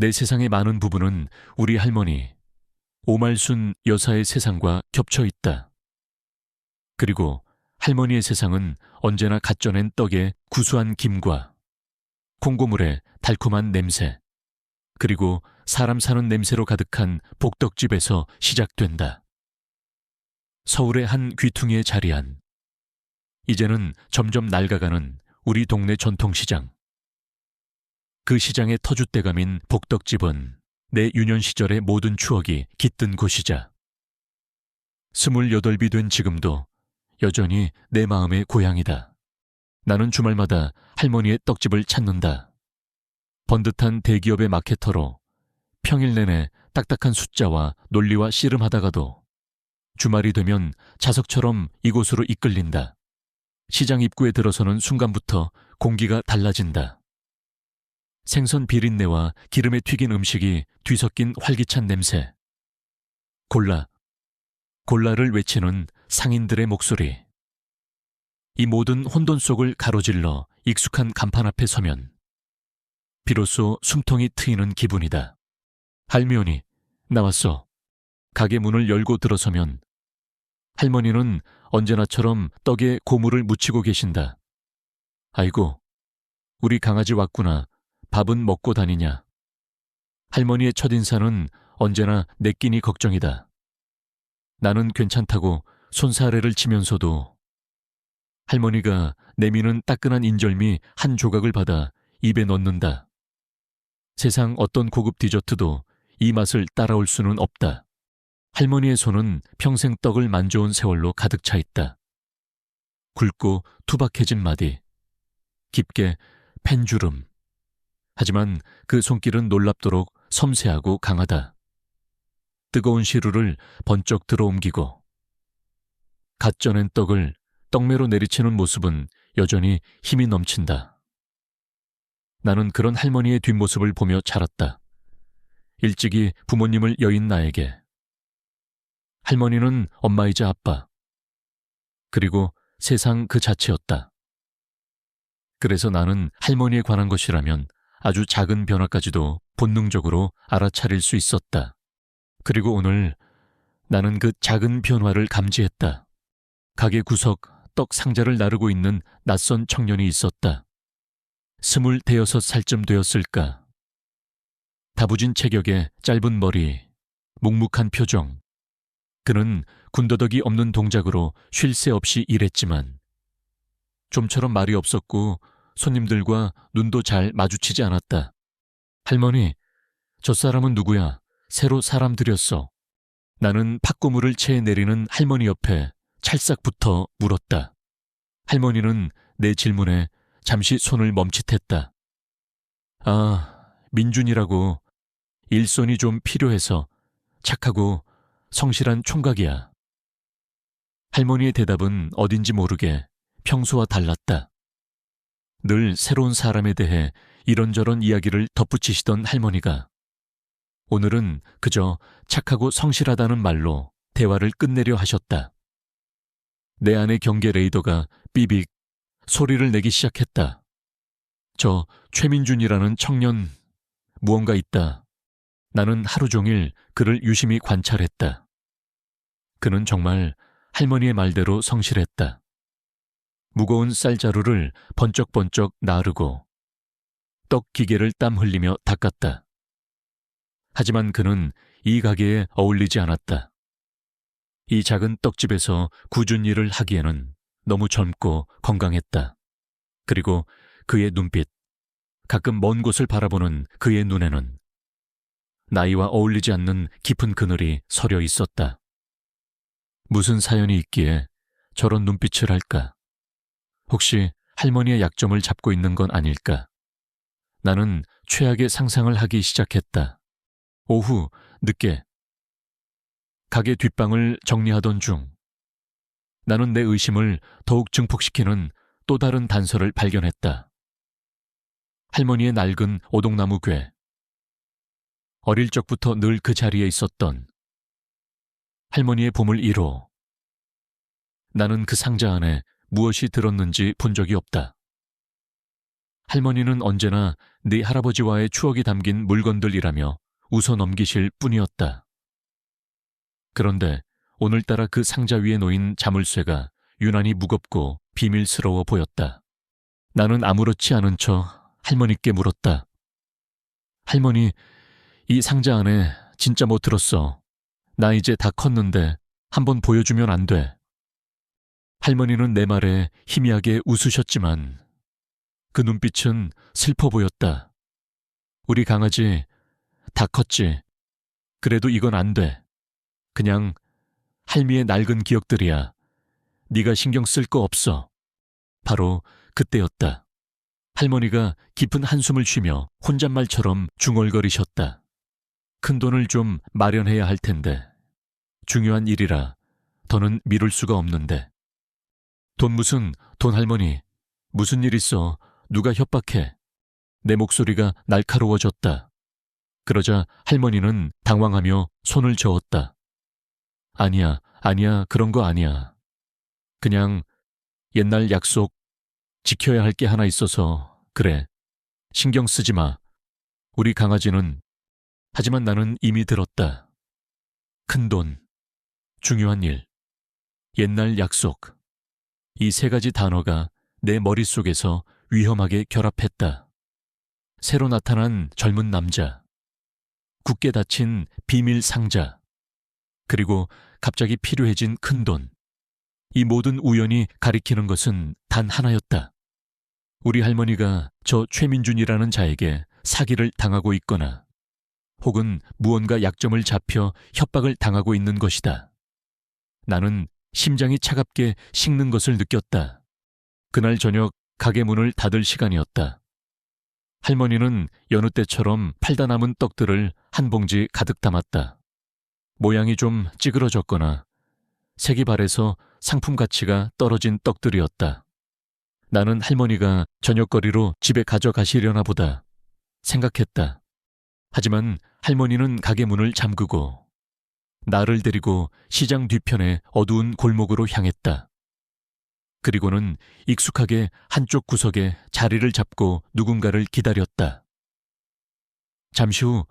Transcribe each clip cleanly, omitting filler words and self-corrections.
내 세상의 많은 부분은 우리 할머니, 오말순 여사의 세상과 겹쳐 있다. 그리고 할머니의 세상은 언제나 갓 쪄낸 떡의 구수한 김과 콩고물의 달콤한 냄새, 그리고 사람 사는 냄새로 가득한 복덕집에서 시작된다. 서울의 한 귀퉁이에 자리한, 이제는 점점 낡아가는 우리 동네 전통시장. 그 시장의 터줏대감인 복덕집은 내 유년 시절의 모든 추억이 깃든 곳이자 28이 된 지금도 여전히 내 마음의 고향이다. 나는 주말마다 할머니의 떡집을 찾는다. 번듯한 대기업의 마케터로 평일 내내 딱딱한 숫자와 논리와 씨름하다가도 주말이 되면 자석처럼 이곳으로 이끌린다. 시장 입구에 들어서는 순간부터 공기가 달라진다. 생선 비린내와 기름에 튀긴 음식이 뒤섞인 활기찬 냄새. 골라, 골라를 외치는 상인들의 목소리. 이 모든 혼돈 속을 가로질러 익숙한 간판 앞에 서면 비로소 숨통이 트이는 기분이다. 할미오니, 나왔어. 가게 문을 열고 들어서면 할머니는 언제나처럼 떡에 고물을 묻히고 계신다. 아이고, 우리 강아지 왔구나. 밥은 먹고 다니냐. 할머니의 첫인사는 언제나 내 끼니 걱정이다. 나는 괜찮다고 손사래를 치면서도 할머니가 내미는 따끈한 인절미 한 조각을 받아 입에 넣는다. 세상 어떤 고급 디저트도 이 맛을 따라올 수는 없다. 할머니의 손은 평생 떡을 만져온 세월로 가득 차 있다. 굵고 투박해진 마디, 깊게 팬 주름. 하지만 그 손길은 놀랍도록 섬세하고 강하다. 뜨거운 시루를 번쩍 들어옮기고 갓 쪄낸 떡을 떡매로 내리치는 모습은 여전히 힘이 넘친다. 나는 그런 할머니의 뒷모습을 보며 자랐다. 일찍이 부모님을 여인 나에게. 할머니는 엄마이자 아빠, 그리고 세상 그 자체였다. 그래서 나는 할머니에 관한 것이라면 아주 작은 변화까지도 본능적으로 알아차릴 수 있었다. 그리고 오늘 나는 그 작은 변화를 감지했다. 가게 구석 떡 상자를 나르고 있는 낯선 청년이 있었다. 25살쯤 되었을까. 다부진 체격에 짧은 머리, 묵묵한 표정. 그는 군더더기 없는 동작으로 쉴 새 없이 일했지만 좀처럼 말이 없었고 손님들과 눈도 잘 마주치지 않았다. 할머니, 저 사람은 누구야? 새로 사람 들였어. 나는 팥고물을 채 내리는 할머니 옆에 찰싹 붙어 물었다. 할머니는 내 질문에 잠시 손을 멈칫했다. 아, 민준이라고. 일손이 좀 필요해서. 착하고 성실한 총각이야. 할머니의 대답은 어딘지 모르게 평소와 달랐다. 늘 새로운 사람에 대해 이런저런 이야기를 덧붙이시던 할머니가 오늘은 그저 착하고 성실하다는 말로 대화를 끝내려 하셨다. 내 안의 경계 레이더가 삐빅 소리를 내기 시작했다. 저 최민준이라는 청년, 무언가 있다. 나는 하루 종일 그를 유심히 관찰했다. 그는 정말 할머니의 말대로 성실했다. 무거운 쌀자루를 번쩍번쩍 나르고 떡 기계를 땀 흘리며 닦았다. 하지만 그는 이 가게에 어울리지 않았다. 이 작은 떡집에서 꾸준히 일을 하기에는 너무 젊고 건강했다. 그리고 그의 눈빛, 가끔 먼 곳을 바라보는 그의 눈에는 나이와 어울리지 않는 깊은 그늘이 서려 있었다. 무슨 사연이 있기에 저런 눈빛을 할까? 혹시 할머니의 약점을 잡고 있는 건 아닐까? 나는 최악의 상상을 하기 시작했다. 오후 늦게 가게 뒷방을 정리하던 중 나는 내 의심을 더욱 증폭시키는 또 다른 단서를 발견했다. 할머니의 낡은 오동나무 궤. 어릴 적부터 늘 그 자리에 있었던 할머니의 보물 1호. 나는 그 상자 안에 무엇이 들었는지 본 적이 없다. 할머니는 언제나 네 할아버지와의 추억이 담긴 물건들이라며 웃어 넘기실 뿐이었다. 그런데 오늘따라 그 상자 위에 놓인 자물쇠가 유난히 무겁고 비밀스러워 보였다. 나는 아무렇지 않은 척 할머니께 물었다. 할머니, 이 상자 안에 진짜 뭐 들었어. 나 이제 다 컸는데 한번 보여주면 안 돼. 할머니는 내 말에 희미하게 웃으셨지만 그 눈빛은 슬퍼 보였다. 우리 강아지 다 컸지. 그래도 이건 안 돼. 그냥 할미의 낡은 기억들이야. 네가 신경 쓸 거 없어. 바로 그때였다. 할머니가 깊은 한숨을 쉬며 혼잣말처럼 중얼거리셨다. 큰돈을 좀 마련해야 할 텐데. 중요한 일이라 더는 미룰 수가 없는데. 돈 무슨 돈 할머니. 무슨 일 있어. 누가 협박해. 내 목소리가 날카로워졌다. 그러자 할머니는 당황하며 손을 저었다. 아니야, 그런 거 아니야. 그냥 옛날 약속 지켜야 할 게 하나 있어서 그래. 신경 쓰지 마. 우리 강아지는. 하지만 나는 이미 들었다. 큰돈, 중요한 일, 옛날 약속. 이 세 가지 단어가 내 머릿속에서 위험하게 결합했다. 새로 나타난 젊은 남자, 굳게 닫힌 비밀 상자, 그리고 갑자기 필요해진 큰돈. 이 모든 우연이 가리키는 것은 단 하나였다. 우리 할머니가 저 최민준이라는 자에게 사기를 당하고 있거나 혹은 무언가 약점을 잡혀 협박을 당하고 있는 것이다. 나는 심장이 차갑게 식는 것을 느꼈다. 그날 저녁 가게 문을 닫을 시간이었다. 할머니는 여느 때처럼 팔다 남은 떡들을 한 봉지 가득 담았다. 모양이 좀 찌그러졌거나 색이 바래서 상품 가치가 떨어진 떡들이었다. 나는 할머니가 저녁거리로 집에 가져가시려나 보다 생각했다. 하지만 할머니는 가게 문을 잠그고 나를 데리고 시장 뒤편의 어두운 골목으로 향했다. 그리고는 익숙하게 한쪽 구석에 자리를 잡고 누군가를 기다렸다. 잠시 후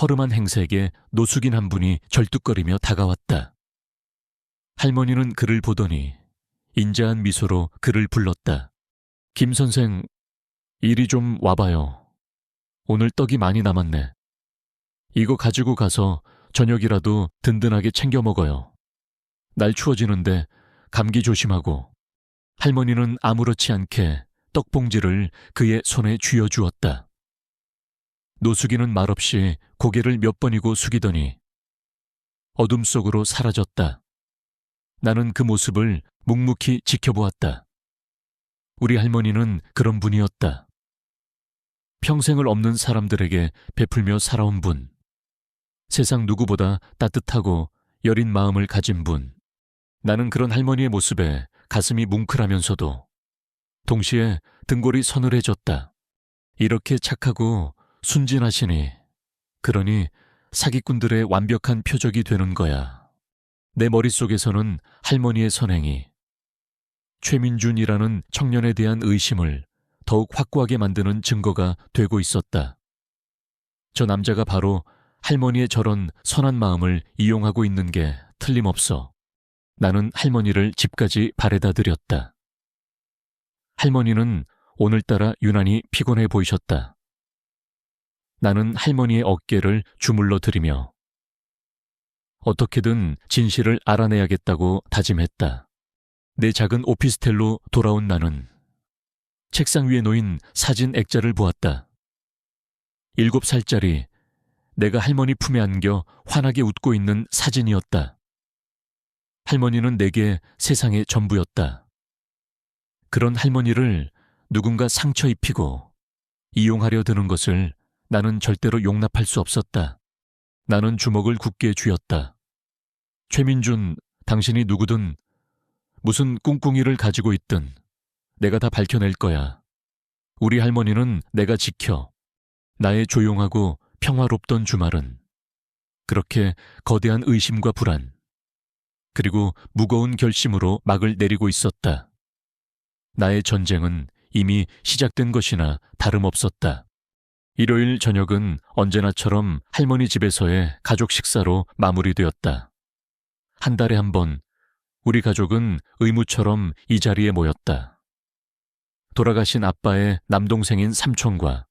허름한 행색에 노숙인 한 분이 절뚝거리며 다가왔다. 할머니는 그를 보더니 인자한 미소로 그를 불렀다. 김 선생, 이리 좀 와봐요. 오늘 떡이 많이 남았네. 이거 가지고 가서 저녁이라도 든든하게 챙겨 먹어요. 날 추워지는데 감기 조심하고. 할머니는 아무렇지 않게 떡봉지를 그의 손에 쥐어주었다. 노숙인은 말없이 고개를 몇 번이고 숙이더니 어둠 속으로 사라졌다. 나는 그 모습을 묵묵히 지켜보았다. 우리 할머니는 그런 분이었다. 평생을 없는 사람들에게 베풀며 살아온 분. 세상 누구보다 따뜻하고 여린 마음을 가진 분. 나는 그런 할머니의 모습에 가슴이 뭉클하면서도 동시에 등골이 서늘해졌다. 이렇게 착하고 순진하시니, 그러니 사기꾼들의 완벽한 표적이 되는 거야. 내 머릿속에서는 할머니의 선행이 최민준이라는 청년에 대한 의심을 더욱 확고하게 만드는 증거가 되고 있었다. 저 남자가 바로 할머니의 저런 선한 마음을 이용하고 있는 게 틀림없어. 나는 할머니를 집까지 바래다 드렸다. 할머니는 오늘따라 유난히 피곤해 보이셨다. 나는 할머니의 어깨를 주물러 드리며 어떻게든 진실을 알아내야겠다고 다짐했다. 내 작은 오피스텔로 돌아온 나는 책상 위에 놓인 사진 액자를 보았다. 7살짜리 내가 할머니 품에 안겨 환하게 웃고 있는 사진이었다. 할머니는 내게 세상의 전부였다. 그런 할머니를 누군가 상처 입히고 이용하려 드는 것을 나는 절대로 용납할 수 없었다. 나는 주먹을 굳게 쥐었다. 최민준, 당신이 누구든 무슨 꿍꿍이를 가지고 있든 내가 다 밝혀낼 거야. 우리 할머니는 내가 지켜. 나의 조용하고 평화롭던 주말은 그렇게 거대한 의심과 불안, 그리고 무거운 결심으로 막을 내리고 있었다. 나의 전쟁은 이미 시작된 것이나 다름없었다. 일요일 저녁은 언제나처럼 할머니 집에서의 가족 식사로 마무리되었다. 한 달에 한 번 우리 가족은 의무처럼 이 자리에 모였다. 돌아가신 아빠의 남동생인 삼촌과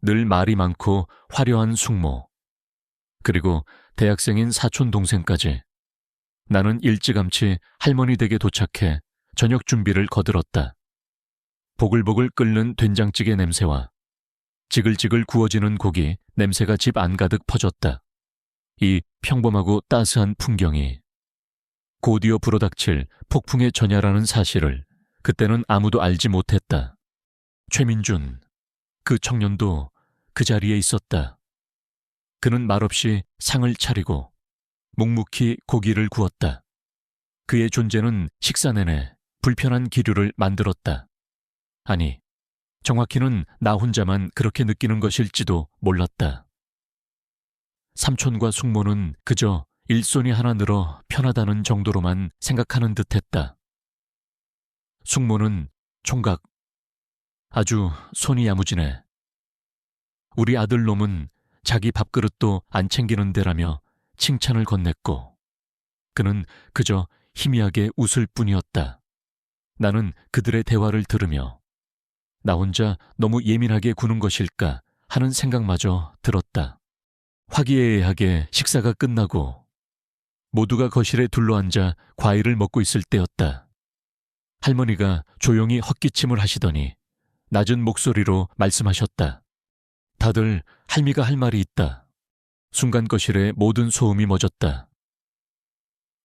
늘 말이 많고 화려한 숙모, 그리고 대학생인 사촌 동생까지. 나는 일찌감치 할머니 댁에 도착해 저녁 준비를 거들었다. 보글보글 끓는 된장찌개 냄새와 지글지글 구워지는 고기 냄새가 집 안가득 퍼졌다. 이 평범하고 따스한 풍경이 곧이어 불어닥칠 폭풍의 전야라는 사실을 그때는 아무도 알지 못했다. 최민준, 그 청년도 그 자리에 있었다. 그는 말없이 상을 차리고 묵묵히 고기를 구웠다. 그의 존재는 식사 내내 불편한 기류를 만들었다. 아니, 정확히는 나 혼자만 그렇게 느끼는 것일지도 몰랐다. 삼촌과 숙모는 그저 일손이 하나 늘어 편하다는 정도로만 생각하는 듯했다. 숙모는 총각, 아주 손이 야무지네. 우리 아들놈은 자기 밥그릇도 안 챙기는 데라며 칭찬을 건넸고 그는 그저 희미하게 웃을 뿐이었다. 나는 그들의 대화를 들으며 나 혼자 너무 예민하게 구는 것일까 하는 생각마저 들었다. 화기애애하게 식사가 끝나고 모두가 거실에 둘러앉아 과일을 먹고 있을 때였다. 할머니가 조용히 헛기침을 하시더니 낮은 목소리로 말씀하셨다. 다들 할미가 할 말이 있다. 순간 거실에 모든 소음이 멎었다.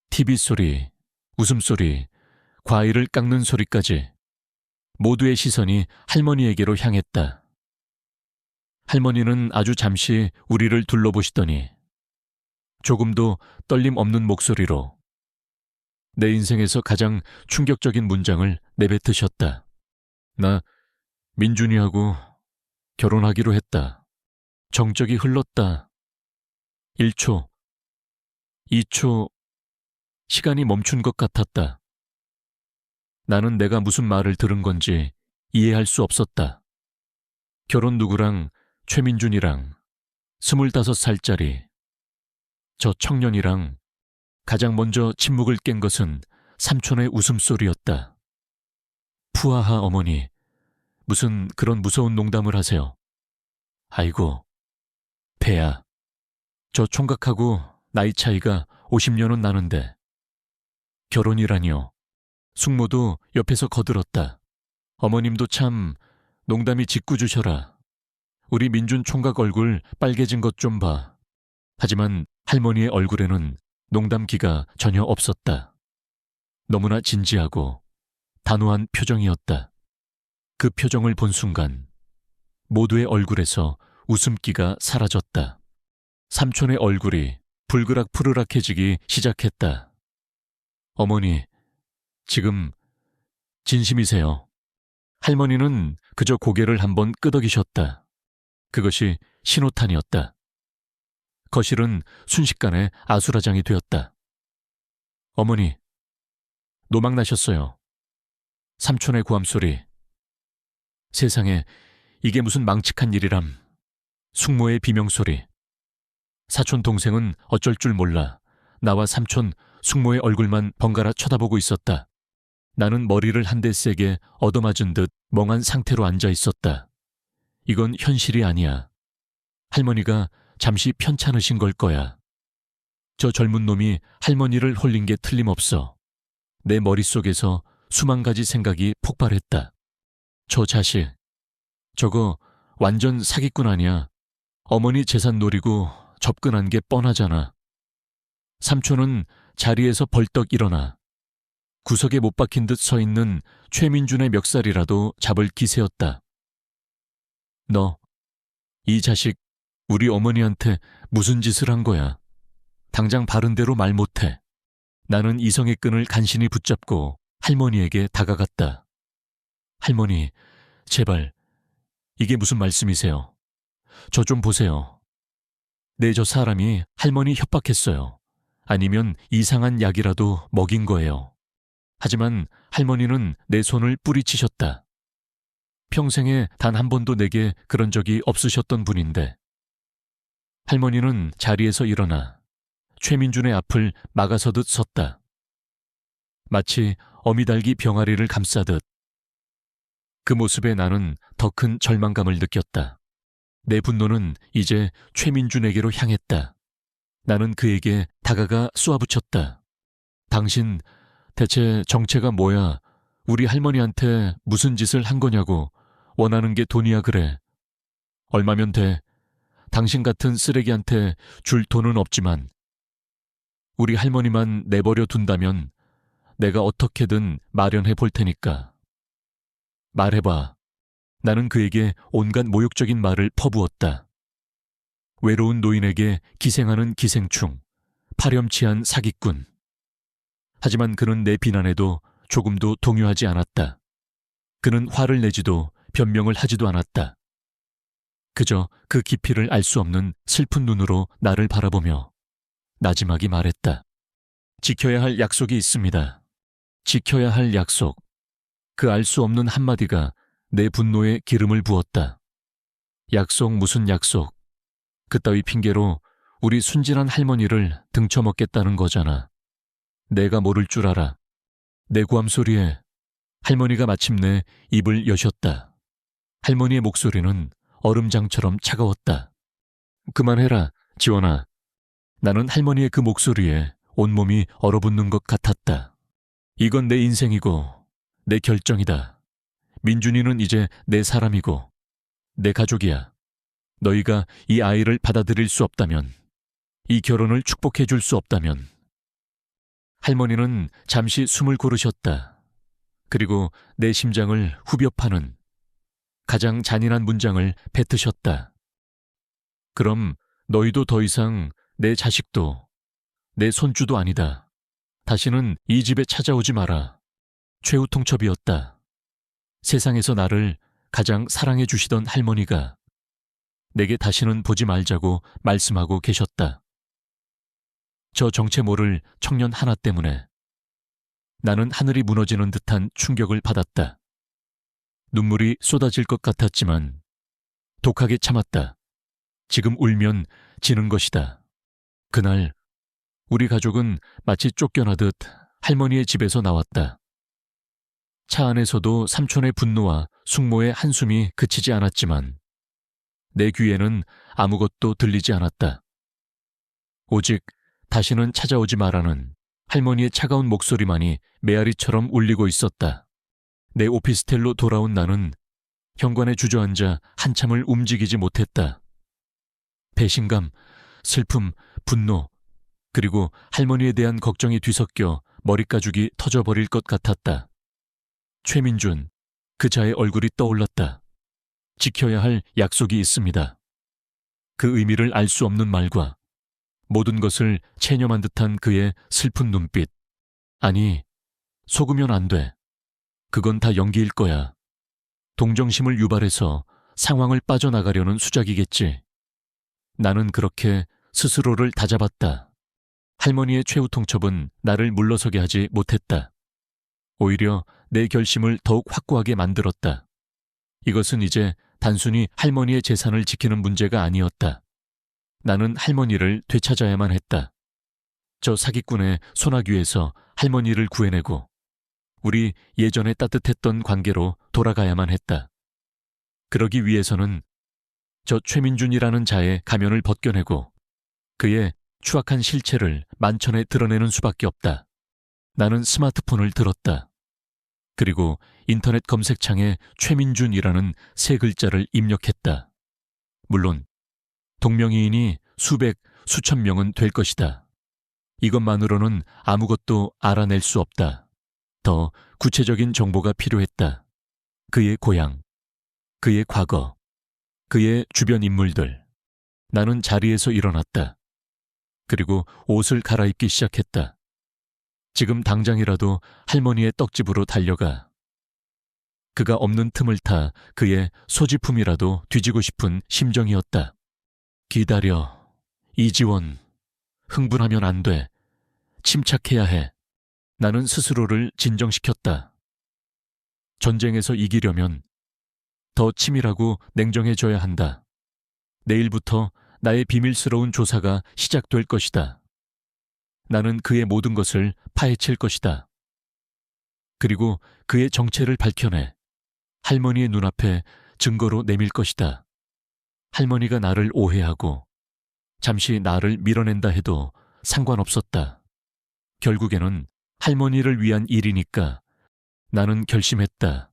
TV 소리, 웃음소리, 과일을 깎는 소리까지 모두의 시선이 할머니에게로 향했다. 할머니는 아주 잠시 우리를 둘러보시더니 조금도 떨림 없는 목소리로 내 인생에서 가장 충격적인 문장을 내뱉으셨다. 나 민준이하고 결혼하기로 했다. 정적이 흘렀다. 1초, 2초, 시간이 멈춘 것 같았다. 나는 내가 무슨 말을 들은 건지 이해할 수 없었다. 결혼 누구랑 최민준이랑 25살짜리 저 청년이랑 가장 먼저 침묵을 깬 것은 삼촌의 웃음소리였다. 푸아하 어머니, 무슨 그런 무서운 농담을 하세요. 아이고, 배야. 저 총각하고 나이 차이가 50년은 나는데 결혼이라니요. 숙모도 옆에서 거들었다. 어머님도 참 농담이 짓궂으셔라. 우리 민준 총각 얼굴 빨개진 것 좀 봐. 하지만 할머니의 얼굴에는 농담기가 전혀 없었다. 너무나 진지하고 단호한 표정이었다. 그 표정을 본 순간 모두의 얼굴에서 웃음기가 사라졌다. 삼촌의 얼굴이 불그락푸르락해지기 시작했다. 어머니, 지금 진심이세요? 할머니는 그저 고개를 한번 끄덕이셨다. 그것이 신호탄이었다. 거실은 순식간에 아수라장이 되었다. 어머니, 노망나셨어요. 삼촌의 고함소리. 세상에 이게 무슨 망측한 일이람. 숙모의 비명소리. 사촌 동생은 어쩔 줄 몰라 나와 삼촌, 숙모의 얼굴만 번갈아 쳐다보고 있었다. 나는 머리를 한 대 세게 얻어맞은 듯 멍한 상태로 앉아 있었다. 이건 현실이 아니야. 할머니가 잠시 편찮으신 걸 거야. 저 젊은 놈이 할머니를 홀린 게 틀림없어. 내 머릿속에서 수만 가지 생각이 폭발했다. 저 자식, 저거 완전 사기꾼 아니야. 어머니 재산 노리고 접근한 게 뻔하잖아. 삼촌은 자리에서 벌떡 일어나 구석에 못 박힌 듯 서 있는 최민준의 멱살이라도 잡을 기세였다. 너, 이 자식, 우리 어머니한테 무슨 짓을 한 거야? 당장 바른 대로 말 못해. 나는 이성의 끈을 간신히 붙잡고 할머니에게 다가갔다. 할머니, 제발, 이게 무슨 말씀이세요? 저 좀 보세요. 네, 저 사람이 할머니 협박했어요. 아니면 이상한 약이라도 먹인 거예요. 하지만 할머니는 내 손을 뿌리치셨다. 평생에 단 한 번도 내게 그런 적이 없으셨던 분인데 할머니는 자리에서 일어나 최민준의 앞을 막아서듯 섰다. 마치 어미달기 병아리를 감싸듯. 그 모습에 나는 더 큰 절망감을 느꼈다. 내 분노는 이제 최민준에게로 향했다. 나는 그에게 다가가 쏘아붙였다. 당신 대체 정체가 뭐야? 우리 할머니한테 무슨 짓을 한 거냐고. 원하는 게 돈이야 그래. 얼마면 돼? 당신 같은 쓰레기한테 줄 돈은 없지만 우리 할머니만 내버려 둔다면 내가 어떻게든 마련해 볼 테니까. 말해봐. 나는 그에게 온갖 모욕적인 말을 퍼부었다. 외로운 노인에게 기생하는 기생충, 파렴치한 사기꾼. 하지만 그는 내 비난에도 조금도 동요하지 않았다. 그는 화를 내지도 변명을 하지도 않았다. 그저 그 깊이를 알 수 없는 슬픈 눈으로 나를 바라보며 나지막이 말했다. 지켜야 할 약속이 있습니다. 지켜야 할 약속. 그 알 수 없는 한마디가 내 분노에 기름을 부었다. 약속 무슨 약속. 그따위 핑계로 우리 순진한 할머니를 등쳐먹겠다는 거잖아. 내가 모를 줄 알아. 내 고함 소리에 할머니가 마침내 입을 여셨다. 할머니의 목소리는 얼음장처럼 차가웠다. 그만해라, 지원아. 나는 할머니의 그 목소리에 온몸이 얼어붙는 것 같았다. 이건 내 인생이고 내 결정이다. 민준이는 이제 내 사람이고 내 가족이야. 너희가 이 아이를 받아들일 수 없다면, 이 결혼을 축복해 줄 수 없다면. 할머니는 잠시 숨을 고르셨다. 그리고 내 심장을 후벼 파는 가장 잔인한 문장을 뱉으셨다. 그럼 너희도 더 이상 내 자식도 내 손주도 아니다. 다시는 이 집에 찾아오지 마라. 최후통첩이었다. 세상에서 나를 가장 사랑해 주시던 할머니가 내게 다시는 보지 말자고 말씀하고 계셨다. 저 정체 모를 청년 하나 때문에 나는 하늘이 무너지는 듯한 충격을 받았다. 눈물이 쏟아질 것 같았지만 독하게 참았다. 지금 울면 지는 것이다. 그날 우리 가족은 마치 쫓겨나듯 할머니의 집에서 나왔다. 차 안에서도 삼촌의 분노와 숙모의 한숨이 그치지 않았지만 내 귀에는 아무것도 들리지 않았다. 오직 다시는 찾아오지 마라는 할머니의 차가운 목소리만이 메아리처럼 울리고 있었다. 내 오피스텔로 돌아온 나는 현관에 주저앉아 한참을 움직이지 못했다. 배신감, 슬픔, 분노, 그리고 할머니에 대한 걱정이 뒤섞여 머릿가죽이 터져버릴 것 같았다. 최민준, 그 자의 얼굴이 떠올랐다. 지켜야 할 약속이 있습니다. 그 의미를 알 수 없는 말과 모든 것을 체념한 듯한 그의 슬픈 눈빛. 아니, 속으면 안 돼. 그건 다 연기일 거야. 동정심을 유발해서 상황을 빠져나가려는 수작이겠지. 나는 그렇게 스스로를 다잡았다. 할머니의 최후 통첩은 나를 물러서게 하지 못했다. 오히려 내 결심을 더욱 확고하게 만들었다. 이것은 이제 단순히 할머니의 재산을 지키는 문제가 아니었다. 나는 할머니를 되찾아야만 했다. 저 사기꾼의 소나귀에서 할머니를 구해내고 우리 예전에 따뜻했던 관계로 돌아가야만 했다. 그러기 위해서는 저 최민준이라는 자의 가면을 벗겨내고 그의 추악한 실체를 만천에 드러내는 수밖에 없다. 나는 스마트폰을 들었다. 그리고 인터넷 검색창에 최민준이라는 세 글자를 입력했다. 물론 동명이인이 수백, 수천 명은 될 것이다. 이것만으로는 아무것도 알아낼 수 없다. 더 구체적인 정보가 필요했다. 그의 고향, 그의 과거, 그의 주변 인물들. 나는 자리에서 일어났다. 그리고 옷을 갈아입기 시작했다. 지금 당장이라도 할머니의 떡집으로 달려가 그가 없는 틈을 타 그의 소지품이라도 뒤지고 싶은 심정이었다. 기다려. 이지원. 흥분하면 안 돼. 침착해야 해. 나는 스스로를 진정시켰다. 전쟁에서 이기려면 더 치밀하고 냉정해져야 한다. 내일부터 나의 비밀스러운 조사가 시작될 것이다. 나는 그의 모든 것을 파헤칠 것이다. 그리고 그의 정체를 밝혀내 할머니의 눈앞에 증거로 내밀 것이다. 할머니가 나를 오해하고 잠시 나를 밀어낸다 해도 상관없었다. 결국에는 할머니를 위한 일이니까 나는 결심했다.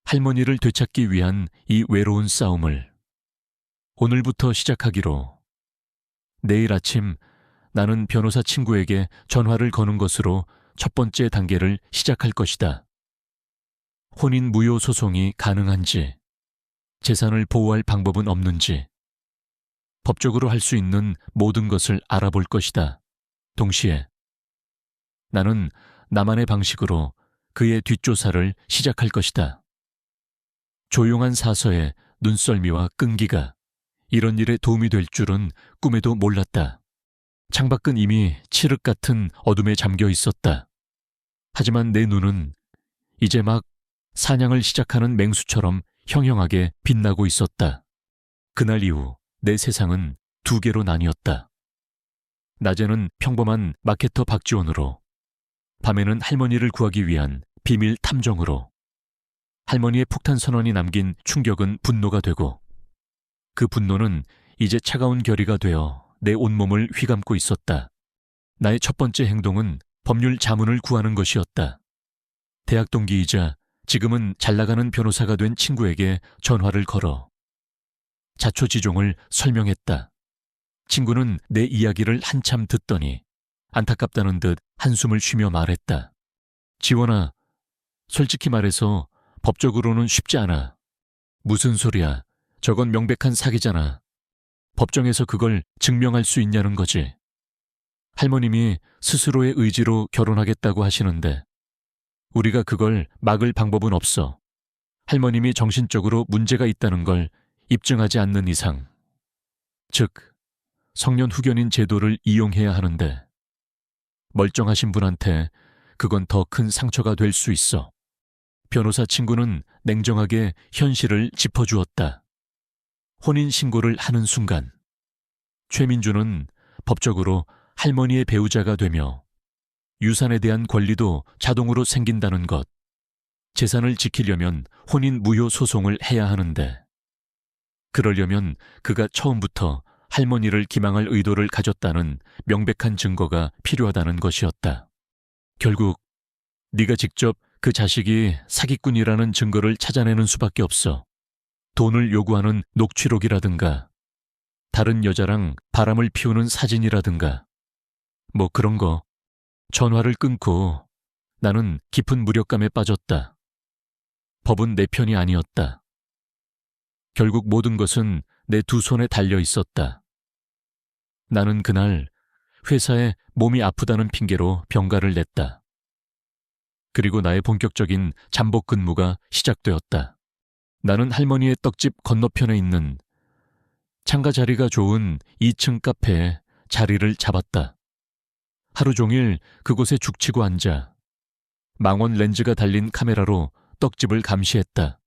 할머니를 되찾기 위한 이 외로운 싸움을 오늘부터 시작하기로. 내일 아침 나는 변호사 친구에게 전화를 거는 것으로 첫 번째 단계를 시작할 것이다. 혼인 무효 소송이 가능한지, 재산을 보호할 방법은 없는지, 법적으로 할 수 있는 모든 것을 알아볼 것이다. 동시에 나는 나만의 방식으로 그의 뒷조사를 시작할 것이다. 조용한 사서의 눈썰미와 끈기가 이런 일에 도움이 될 줄은 꿈에도 몰랐다. 창밖은 이미 칠흑 같은 어둠에 잠겨 있었다. 하지만 내 눈은 이제 막 사냥을 시작하는 맹수처럼 형형하게 빛나고 있었다. 그날 이후 내 세상은 두 개로 나뉘었다. 낮에는 평범한 마케터 박지원으로, 밤에는 할머니를 구하기 위한 비밀 탐정으로. 할머니의 폭탄 선언이 남긴 충격은 분노가 되고, 그 분노는 이제 차가운 결의가 되어 내 온몸을 휘감고 있었다. 나의 첫 번째 행동은 법률 자문을 구하는 것이었다. 대학 동기이자 지금은 잘나가는 변호사가 된 친구에게 전화를 걸어 자초지종을 설명했다. 친구는 내 이야기를 한참 듣더니 안타깝다는 듯 한숨을 쉬며 말했다. 지원아, 솔직히 말해서 법적으로는 쉽지 않아. 무슨 소리야. 저건 명백한 사기잖아. 법정에서 그걸 증명할 수 있냐는 거지. 할머님이 스스로의 의지로 결혼하겠다고 하시는데 우리가 그걸 막을 방법은 없어. 할머님이 정신적으로 문제가 있다는 걸 입증하지 않는 이상. 즉, 성년 후견인 제도를 이용해야 하는데 멀쩡하신 분한테 그건 더 큰 상처가 될 수 있어. 변호사 친구는 냉정하게 현실을 짚어주었다. 혼인신고를 하는 순간 최민주는 법적으로 할머니의 배우자가 되며 유산에 대한 권리도 자동으로 생긴다는 것. 재산을 지키려면 혼인 무효 소송을 해야 하는데 그러려면 그가 처음부터 할머니를 기망할 의도를 가졌다는 명백한 증거가 필요하다는 것이었다. 결국 네가 직접 그 자식이 사기꾼이라는 증거를 찾아내는 수밖에 없어. 돈을 요구하는 녹취록이라든가 다른 여자랑 바람을 피우는 사진이라든가 뭐 그런 거. 전화를 끊고 나는 깊은 무력감에 빠졌다. 법은 내 편이 아니었다. 결국 모든 것은 내 두 손에 달려 있었다. 나는 그날 회사에 몸이 아프다는 핑계로 병가를 냈다. 그리고 나의 본격적인 잠복 근무가 시작되었다. 나는 할머니의 떡집 건너편에 있는 창가 자리가 좋은 2층 카페에 자리를 잡았다. 하루 종일 그곳에 죽치고 앉아 망원 렌즈가 달린 카메라로 떡집을 감시했다.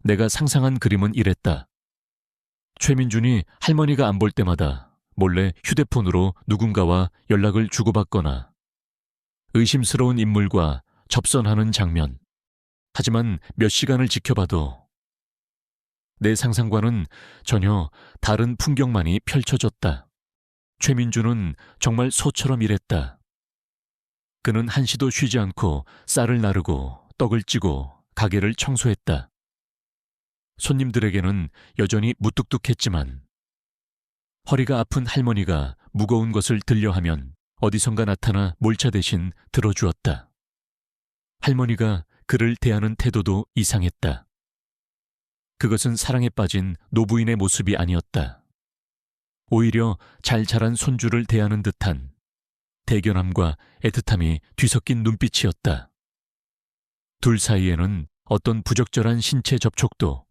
내가 상상한 그림은 이랬다. 최민준이 할머니가 안 볼 때마다 몰래 휴대폰으로 누군가와 연락을 주고받거나 의심스러운 인물과 접선하는 장면. 하지만 몇 시간을 지켜봐도 내 상상과는 전혀 다른 풍경만이 펼쳐졌다. 최민주는 정말 소처럼 일했다. 그는 한시도 쉬지 않고 쌀을 나르고 떡을 찌고 가게를 청소했다. 손님들에게는 여전히 무뚝뚝했지만 허리가 아픈 할머니가 무거운 것을 들려하면 어디선가 나타나 몰차 대신 들어주었다. 할머니가 그를 대하는 태도도 이상했다. 그것은 사랑에 빠진 노부인의 모습이 아니었다. 오히려 잘 자란 손주를 대하는 듯한 대견함과 애틋함이 뒤섞인 눈빛이었다. 둘 사이에는 어떤 부적절한 신체 접촉도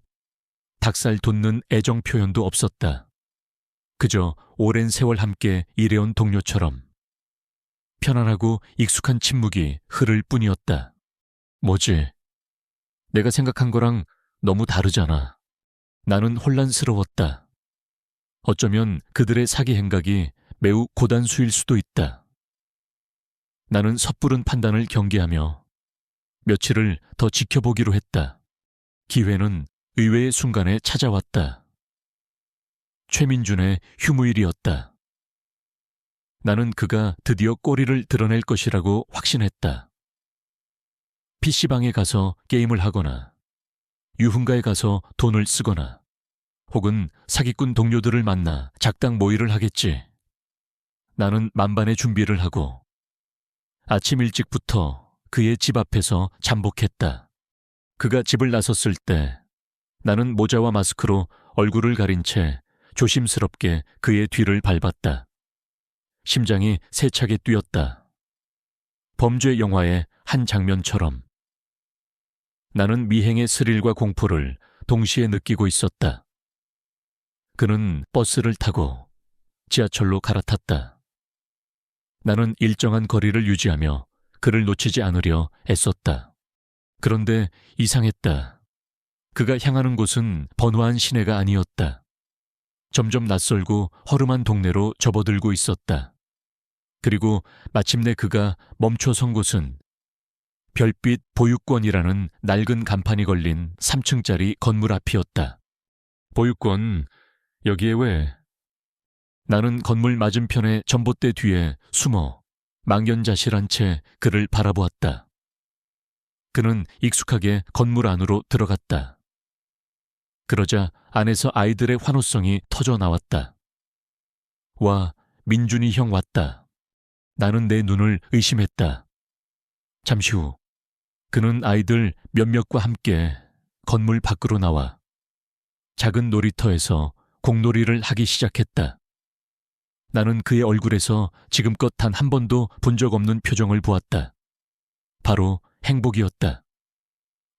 닭살 돋는 애정 표현도 없었다. 그저 오랜 세월 함께 일해온 동료처럼 편안하고 익숙한 침묵이 흐를 뿐이었다. 뭐지? 내가 생각한 거랑 너무 다르잖아. 나는 혼란스러웠다. 어쩌면 그들의 사기 행각이 매우 고단수일 수도 있다. 나는 섣부른 판단을 경계하며 며칠을 더 지켜보기로 했다. 기회는 의외의 순간에 찾아왔다. 최민준의 휴무일이었다. 나는 그가 드디어 꼬리를 드러낼 것이라고 확신했다. PC방에 가서 게임을 하거나 유흥가에 가서 돈을 쓰거나 혹은 사기꾼 동료들을 만나 작당 모의를 하겠지. 나는 만반의 준비를 하고 아침 일찍부터 그의 집 앞에서 잠복했다. 그가 집을 나섰을 때 나는 모자와 마스크로 얼굴을 가린 채 조심스럽게 그의 뒤를 밟았다. 심장이 세차게 뛰었다. 범죄 영화의 한 장면처럼. 나는 미행의 스릴과 공포를 동시에 느끼고 있었다. 그는 버스를 타고 지하철로 갈아탔다. 나는 일정한 거리를 유지하며 그를 놓치지 않으려 애썼다. 그런데 이상했다. 그가 향하는 곳은 번화한 시내가 아니었다. 점점 낯설고 허름한 동네로 접어들고 있었다. 그리고 마침내 그가 멈춰 선 곳은 별빛 보육권이라는 낡은 간판이 걸린 3층짜리 건물 앞이었다. 보육권, 여기에 왜? 나는 건물 맞은편의 전봇대 뒤에 숨어 망연자실한 채 그를 바라보았다. 그는 익숙하게 건물 안으로 들어갔다. 그러자 안에서 아이들의 환호성이 터져 나왔다. 와, 민준이 형 왔다. 나는 내 눈을 의심했다. 잠시 후 그는 아이들 몇몇과 함께 건물 밖으로 나와 작은 놀이터에서 공놀이를 하기 시작했다. 나는 그의 얼굴에서 지금껏 단 한 번도 본 적 없는 표정을 보았다. 바로 행복이었다.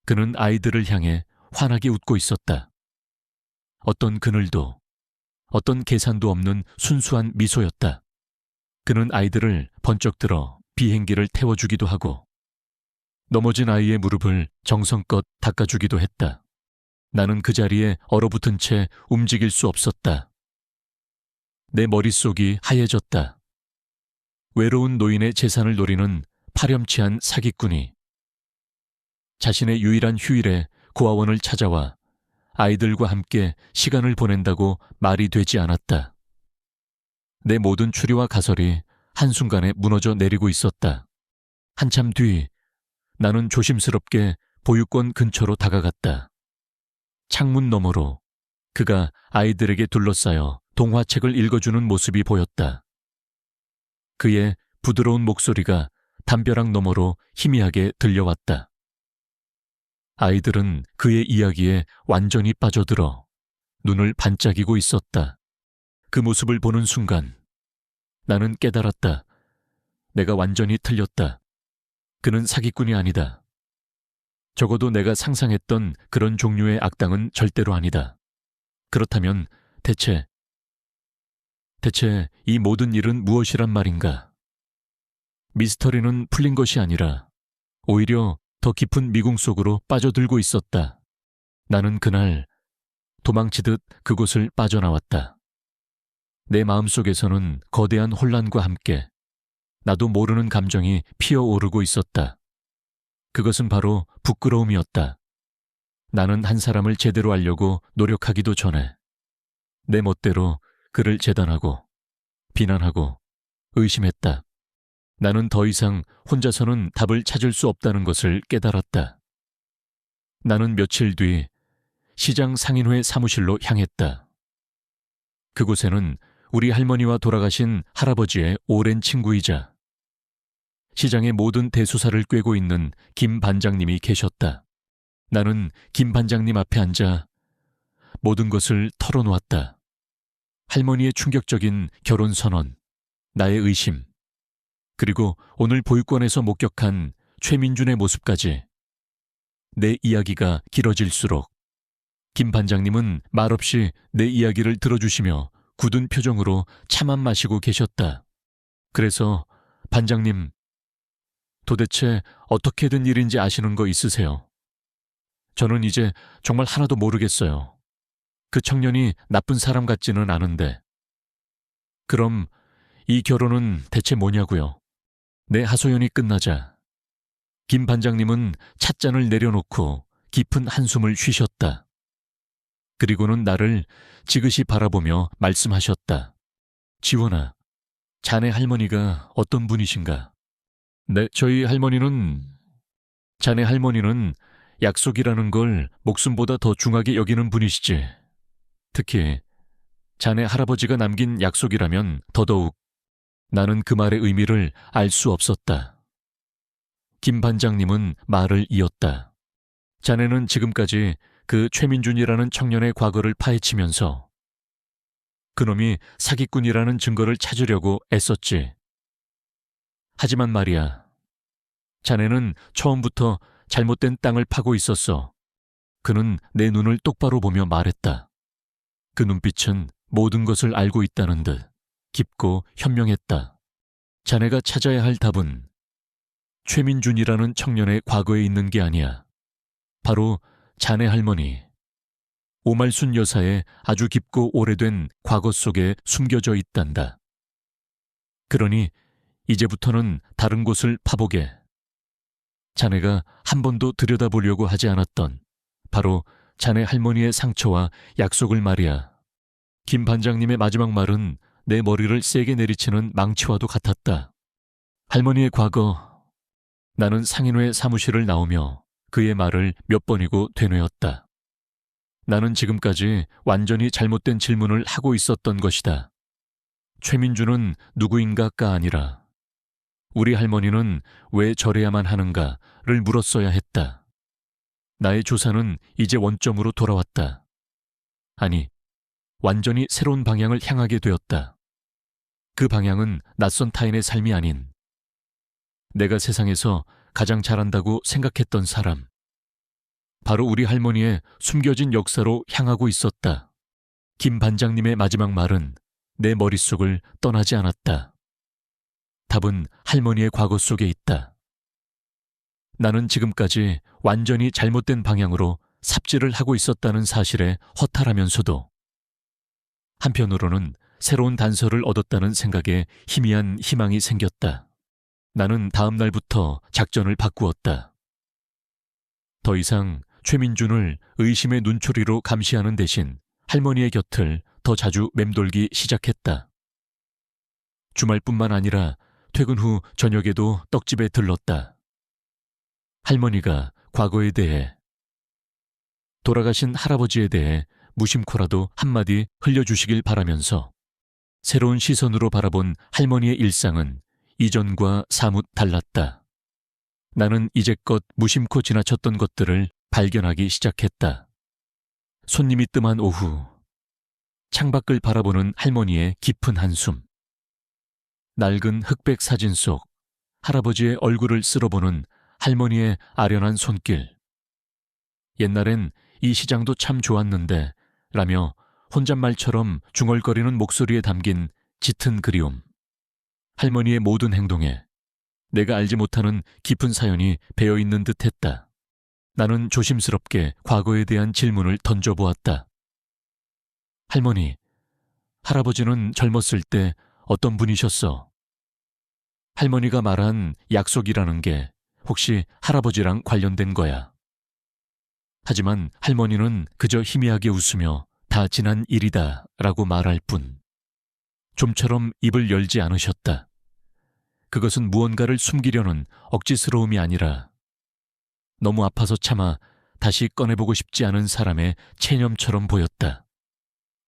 그는 아이들을 향해 환하게 웃고 있었다. 어떤 그늘도, 어떤 계산도 없는 순수한 미소였다. 그는 아이들을 번쩍 들어 비행기를 태워주기도 하고 넘어진 아이의 무릎을 정성껏 닦아주기도 했다. 나는 그 자리에 얼어붙은 채 움직일 수 없었다. 내 머릿속이 하얘졌다. 외로운 노인의 재산을 노리는 파렴치한 사기꾼이 자신의 유일한 휴일에 고아원을 찾아와 아이들과 함께 시간을 보낸다고 말이 되지 않았다. 내 모든 추리와 가설이 한순간에 무너져 내리고 있었다. 한참 뒤 나는 조심스럽게 보육권 근처로 다가갔다. 창문 너머로 그가 아이들에게 둘러싸여 동화책을 읽어주는 모습이 보였다. 그의 부드러운 목소리가 담벼락 너머로 희미하게 들려왔다. 아이들은 그의 이야기에 완전히 빠져들어 눈을 반짝이고 있었다. 그 모습을 보는 순간 나는 깨달았다. 내가 완전히 틀렸다. 그는 사기꾼이 아니다. 적어도 내가 상상했던 그런 종류의 악당은 절대로 아니다. 그렇다면 대체 이 모든 일은 무엇이란 말인가? 미스터리는 풀린 것이 아니라 오히려 더 깊은 미궁 속으로 빠져들고 있었다. 나는 그날 도망치듯 그곳을 빠져나왔다. 내 마음속에서는 거대한 혼란과 함께 나도 모르는 감정이 피어오르고 있었다. 그것은 바로 부끄러움이었다. 나는 한 사람을 제대로 알려고 노력하기도 전에 내 멋대로 그를 재단하고 비난하고 의심했다. 나는 더 이상 혼자서는 답을 찾을 수 없다는 것을 깨달았다. 나는 며칠 뒤 시장 상인회 사무실로 향했다. 그곳에는 우리 할머니와 돌아가신 할아버지의 오랜 친구이자 시장의 모든 대수사를 꿰고 있는 김 반장님이 계셨다. 나는 김 반장님 앞에 앉아 모든 것을 털어놓았다. 할머니의 충격적인 결혼 선언, 나의 의심, 그리고 오늘 보육원에서 목격한 최민준의 모습까지. 내 이야기가 길어질수록 김 반장님은 말없이 내 이야기를 들어주시며 굳은 표정으로 차만 마시고 계셨다. 그래서 반장님, 도대체 어떻게 된 일인지 아시는 거 있으세요? 저는 이제 정말 하나도 모르겠어요. 그 청년이 나쁜 사람 같지는 않은데. 그럼 이 결혼은 대체 뭐냐고요? 내 하소연이 끝나자 김 반장님은 찻잔을 내려놓고 깊은 한숨을 쉬셨다. 그리고는 나를 지그시 바라보며 말씀하셨다. 지원아, 자네 할머니가 어떤 분이신가? 네, 자네 할머니는 약속이라는 걸 목숨보다 더 중하게 여기는 분이시지. 특히 자네 할아버지가 남긴 약속이라면 더더욱. 나는 그 말의 의미를 알 수 없었다. 김 반장님은 말을 이었다. 자네는 지금까지 그 최민준이라는 청년의 과거를 파헤치면서 그놈이 사기꾼이라는 증거를 찾으려고 애썼지. 하지만 말이야, 자네는 처음부터 잘못된 땅을 파고 있었어. 그는 내 눈을 똑바로 보며 말했다. 그 눈빛은 모든 것을 알고 있다는 듯 깊고 현명했다. 자네가 찾아야 할 답은 최민준이라는 청년의 과거에 있는 게 아니야. 바로 자네 할머니, 오말순 여사의 아주 깊고 오래된 과거 속에 숨겨져 있단다. 그러니 이제부터는 다른 곳을 파보게. 자네가 한 번도 들여다보려고 하지 않았던 바로 자네 할머니의 상처와 약속을 말이야. 김 반장님의 마지막 말은 내 머리를 세게 내리치는 망치와도 같았다. 할머니의 과거. 나는 상인회 사무실을 나오며 그의 말을 몇 번이고 되뇌었다. 나는 지금까지 완전히 잘못된 질문을 하고 있었던 것이다. 최민주는 누구인가가 아니라 우리 할머니는 왜 저래야만 하는가를 물었어야 했다. 나의 조사는 이제 원점으로 돌아왔다. 아니, 완전히 새로운 방향을 향하게 되었다. 그 방향은 낯선 타인의 삶이 아닌 내가 세상에서 가장 잘한다고 생각했던 사람. 바로 우리 할머니의 숨겨진 역사로 향하고 있었다. 김 반장님의 마지막 말은 내 머릿속을 떠나지 않았다. 답은 할머니의 과거 속에 있다. 나는 지금까지 완전히 잘못된 방향으로 삽질을 하고 있었다는 사실에 허탈하면서도 한편으로는 새로운 단서를 얻었다는 생각에 희미한 희망이 생겼다. 나는 다음 날부터 작전을 바꾸었다. 더 이상 최민준을 의심의 눈초리로 감시하는 대신 할머니의 곁을 더 자주 맴돌기 시작했다. 주말뿐만 아니라 퇴근 후 저녁에도 떡집에 들렀다. 할머니가 과거에 대해, 돌아가신 할아버지에 대해 무심코라도 한마디 흘려주시길 바라면서 새로운 시선으로 바라본 할머니의 일상은 이전과 사뭇 달랐다. 나는 이제껏 무심코 지나쳤던 것들을 발견하기 시작했다. 손님이 뜸한 오후, 창밖을 바라보는 할머니의 깊은 한숨, 낡은 흑백 사진 속 할아버지의 얼굴을 쓸어보는 할머니의 아련한 손길. 옛날엔 이 시장도 참 좋았는데 라며 혼잣말처럼 중얼거리는 목소리에 담긴 짙은 그리움. 할머니의 모든 행동에 내가 알지 못하는 깊은 사연이 배어있는 듯했다. 나는 조심스럽게 과거에 대한 질문을 던져보았다. 할머니, 할아버지는 젊었을 때 어떤 분이셨어? 할머니가 말한 약속이라는 게 혹시 할아버지랑 관련된 거야? 하지만 할머니는 그저 희미하게 웃으며 다 지난 일이다 라고 말할 뿐 좀처럼 입을 열지 않으셨다. 그것은 무언가를 숨기려는 억지스러움이 아니라 너무 아파서 차마 다시 꺼내보고 싶지 않은 사람의 체념처럼 보였다.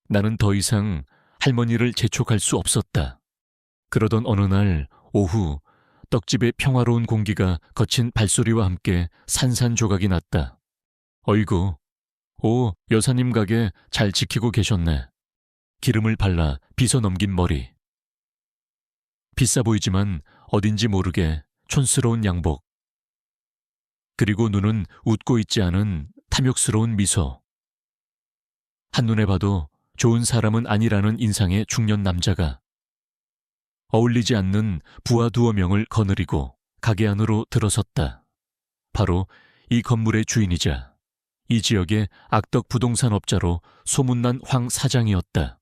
나는 더 이상 할머니를 재촉할 수 없었다. 그러던 어느 날 오후 떡집의 평화로운 공기가 거친 발소리와 함께 산산조각이 났다. 어이구, 오, 여사님 가게 잘 지키고 계셨네. 기름을 발라 빗어 넘긴 머리. 비싸 보이지만 어딘지 모르게 촌스러운 양복. 그리고 눈은 웃고 있지 않은 탐욕스러운 미소. 한눈에 봐도 좋은 사람은 아니라는 인상의 중년 남자가 어울리지 않는 부하 두어 명을 거느리고 가게 안으로 들어섰다. 바로 이 건물의 주인이자 이 지역의 악덕 부동산 업자로 소문난 황 사장이었다.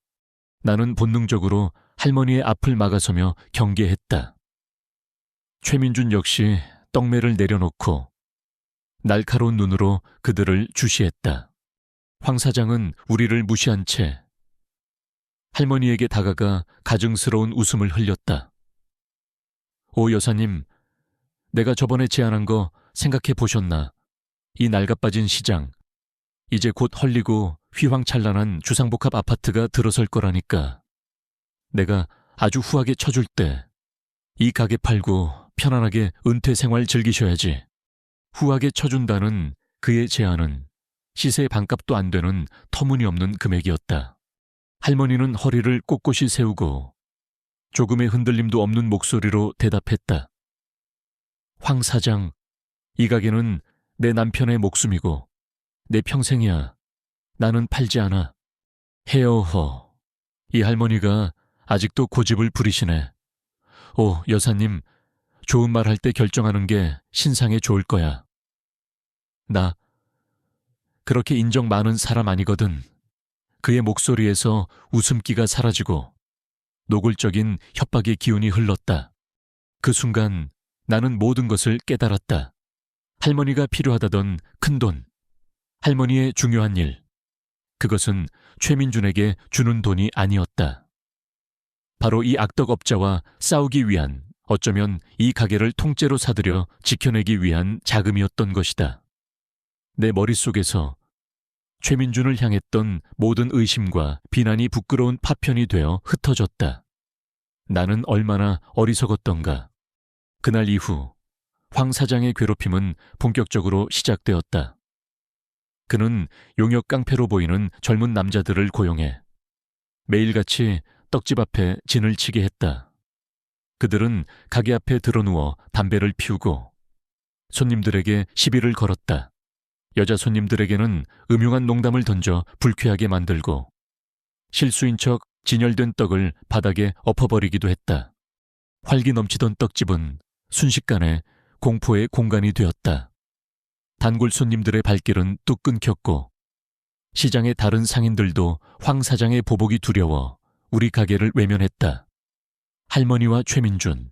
나는 본능적으로 할머니의 앞을 막아서며 경계했다. 최민준 역시 떡매를 내려놓고 날카로운 눈으로 그들을 주시했다. 황 사장은 우리를 무시한 채 할머니에게 다가가 가증스러운 웃음을 흘렸다. 오 여사님, 내가 저번에 제안한 거 생각해 보셨나? 이 낡아빠진 시장, 이제 곧 헐리고 휘황찬란한 주상복합 아파트가 들어설 거라니까. 내가 아주 후하게 쳐줄 때 이 가게 팔고 편안하게 은퇴 생활 즐기셔야지. 후하게 쳐준다는 그의 제안은 시세 반값도 안 되는 터무니없는 금액이었다. 할머니는 허리를 꼿꼿이 세우고 조금의 흔들림도 없는 목소리로 대답했다. 황 사장, 이 가게는 내 남편의 목숨이고 내 평생이야. 나는 팔지 않아. 헤어허. 이 할머니가 아직도 고집을 부리시네. 오, 여사님, 좋은 말 할 때 결정하는 게 신상에 좋을 거야. 나 그렇게 인정 많은 사람 아니거든. 그의 목소리에서 웃음기가 사라지고 노골적인 협박의 기운이 흘렀다. 그 순간 나는 모든 것을 깨달았다. 할머니가 필요하다던 큰돈, 할머니의 중요한 일, 그것은 최민준에게 주는 돈이 아니었다. 바로 이 악덕업자와 싸우기 위한, 어쩌면 이 가게를 통째로 사들여 지켜내기 위한 자금이었던 것이다. 내 머릿속에서 최민준을 향했던 모든 의심과 비난이 부끄러운 파편이 되어 흩어졌다. 나는 얼마나 어리석었던가. 그날 이후 황 사장의 괴롭힘은 본격적으로 시작되었다. 그는 용역 깡패로 보이는 젊은 남자들을 고용해 매일같이 떡집 앞에 진을 치게 했다. 그들은 가게 앞에 드러누워 담배를 피우고 손님들에게 시비를 걸었다. 여자 손님들에게는 음흉한 농담을 던져 불쾌하게 만들고 실수인 척 진열된 떡을 바닥에 엎어버리기도 했다. 활기 넘치던 떡집은 순식간에 공포의 공간이 되었다. 단골 손님들의 발길은 뚝 끊겼고 시장의 다른 상인들도 황 사장의 보복이 두려워 우리 가게를 외면했다. 할머니와 최민준,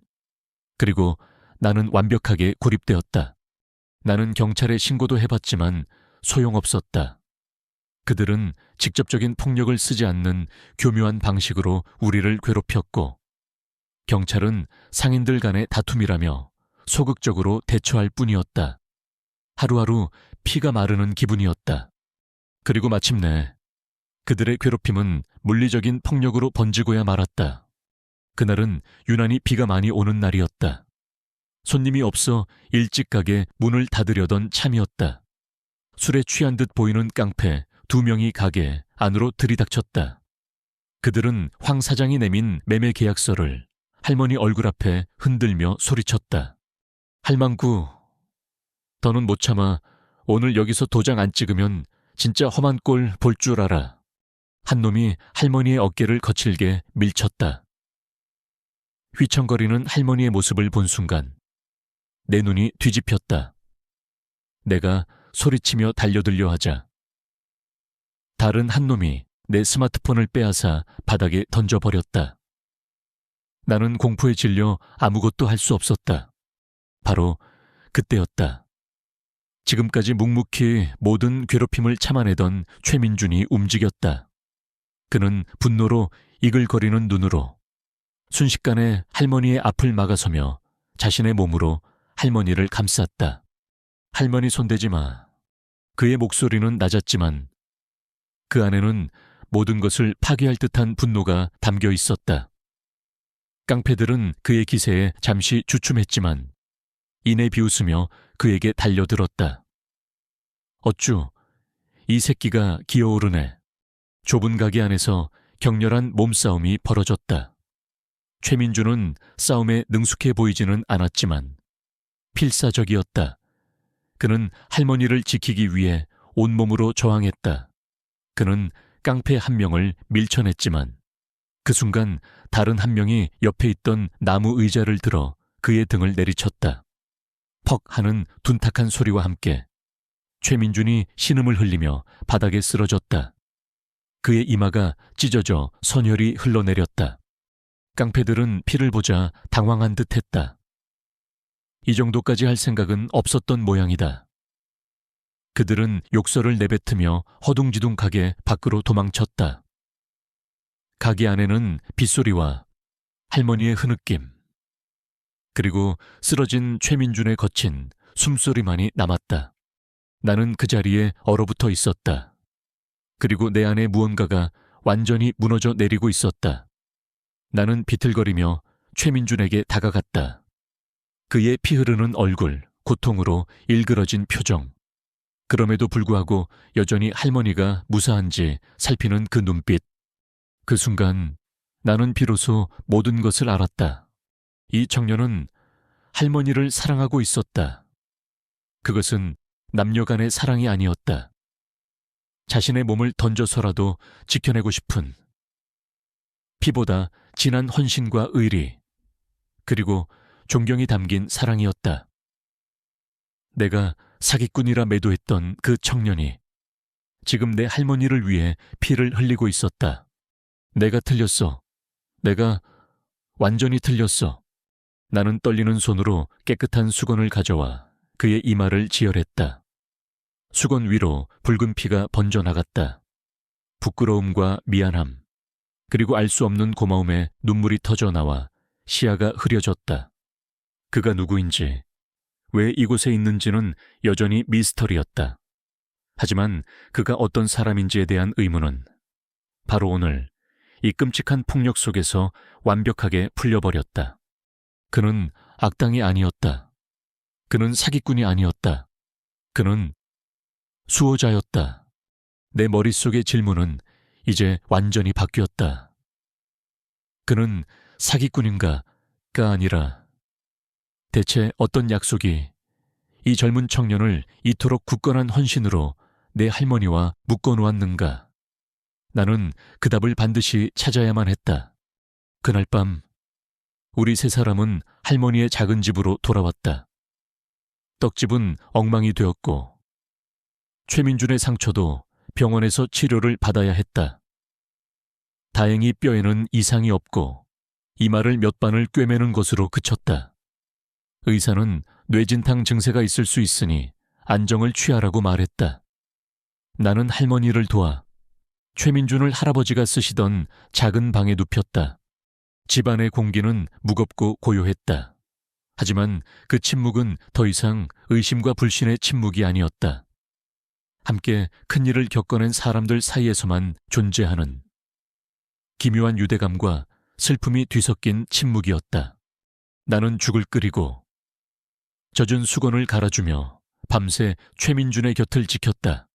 그리고 나는 완벽하게 고립되었다. 나는 경찰에 신고도 해봤지만 소용없었다. 그들은 직접적인 폭력을 쓰지 않는 교묘한 방식으로 우리를 괴롭혔고 경찰은 상인들 간의 다툼이라며 소극적으로 대처할 뿐이었다. 하루하루 피가 마르는 기분이었다. 그리고 마침내 그들의 괴롭힘은 물리적인 폭력으로 번지고야 말았다. 그날은 유난히 비가 많이 오는 날이었다. 손님이 없어 일찍 가게 문을 닫으려던 참이었다. 술에 취한 듯 보이는 깡패 2명이 가게 안으로 들이닥쳤다. 그들은 황 사장이 내민 매매 계약서를 할머니 얼굴 앞에 흔들며 소리쳤다. 할망구, 더는 못 참아. 오늘 여기서 도장 안 찍으면 진짜 험한 꼴 볼 줄 알아. 한 놈이 할머니의 어깨를 거칠게 밀쳤다. 휘청거리는 할머니의 모습을 본 순간 내 눈이 뒤집혔다. 내가 소리치며 달려들려 하자 다른 한 놈이 내 스마트폰을 빼앗아 바닥에 던져버렸다. 나는 공포에 질려 아무것도 할 수 없었다. 바로 그때였다. 지금까지 묵묵히 모든 괴롭힘을 참아내던 최민준이 움직였다. 그는 분노로 이글거리는 눈으로 순식간에 할머니의 앞을 막아서며 자신의 몸으로 할머니를 감쌌다. 할머니 손대지 마. 그의 목소리는 낮았지만 그 안에는 모든 것을 파괴할 듯한 분노가 담겨 있었다. 깡패들은 그의 기세에 잠시 주춤했지만 이내 비웃으며 그에게 달려들었다. 어쭈, 이 새끼가 기어오르네. 좁은 가게 안에서 격렬한 몸싸움이 벌어졌다. 최민준은 싸움에 능숙해 보이지는 않았지만 필사적이었다. 그는 할머니를 지키기 위해 온몸으로 저항했다. 그는 깡패 한 명을 밀쳐냈지만 그 순간 다른 한 명이 옆에 있던 나무 의자를 들어 그의 등을 내리쳤다. 퍽 하는 둔탁한 소리와 함께 최민준이 신음을 흘리며 바닥에 쓰러졌다. 그의 이마가 찢어져 선혈이 흘러내렸다. 깡패들은 피를 보자 당황한 듯했다. 이 정도까지 할 생각은 없었던 모양이다. 그들은 욕설을 내뱉으며 허둥지둥하게 밖으로 도망쳤다. 가게 안에는 빗소리와 할머니의 흐느낌, 그리고 쓰러진 최민준의 거친 숨소리만이 남았다. 나는 그 자리에 얼어붙어 있었다. 그리고 내 안에 무언가가 완전히 무너져 내리고 있었다. 나는 비틀거리며 최민준에게 다가갔다. 그의 피 흐르는 얼굴, 고통으로 일그러진 표정. 그럼에도 불구하고 여전히 할머니가 무사한지 살피는 그 눈빛. 그 순간 나는 비로소 모든 것을 알았다. 이 청년은 할머니를 사랑하고 있었다. 그것은 남녀 간의 사랑이 아니었다. 자신의 몸을 던져서라도 지켜내고 싶은, 피보다 진한 헌신과 의리, 그리고 존경이 담긴 사랑이었다. 내가 사기꾼이라 매도했던 그 청년이 지금 내 할머니를 위해 피를 흘리고 있었다. 내가 틀렸어. 내가 완전히 틀렸어. 나는 떨리는 손으로 깨끗한 수건을 가져와 그의 이마를 지혈했다. 수건 위로 붉은 피가 번져나갔다. 부끄러움과 미안함, 그리고 알 수 없는 고마움에 눈물이 터져 나와 시야가 흐려졌다. 그가 누구인지, 왜 이곳에 있는지는 여전히 미스터리였다. 하지만 그가 어떤 사람인지에 대한 의문은 바로 오늘 이 끔찍한 폭력 속에서 완벽하게 풀려버렸다. 그는 악당이 아니었다. 그는 사기꾼이 아니었다. 그는 수호자였다. 내 머릿속의 질문은 이제 완전히 바뀌었다. 그는 사기꾼인가가 아니라 대체 어떤 약속이 이 젊은 청년을 이토록 굳건한 헌신으로 내 할머니와 묶어놓았는가? 나는 그 답을 반드시 찾아야만 했다. 그날 밤 우리 세 사람은 할머니의 작은 집으로 돌아왔다. 떡집은 엉망이 되었고 최민준의 상처도 병원에서 치료를 받아야 했다. 다행히 뼈에는 이상이 없고 이마를 몇 반을 꿰매는 것으로 그쳤다. 의사는 뇌진탕 증세가 있을 수 있으니 안정을 취하라고 말했다. 나는 할머니를 도와 최민준을 할아버지가 쓰시던 작은 방에 눕혔다. 집안의 공기는 무겁고 고요했다. 하지만 그 침묵은 더 이상 의심과 불신의 침묵이 아니었다. 함께 큰일을 겪어낸 사람들 사이에서만 존재하는 기묘한 유대감과 슬픔이 뒤섞인 침묵이었다. 나는 죽을 끓이고 젖은 수건을 갈아주며 밤새 최민준의 곁을 지켰다.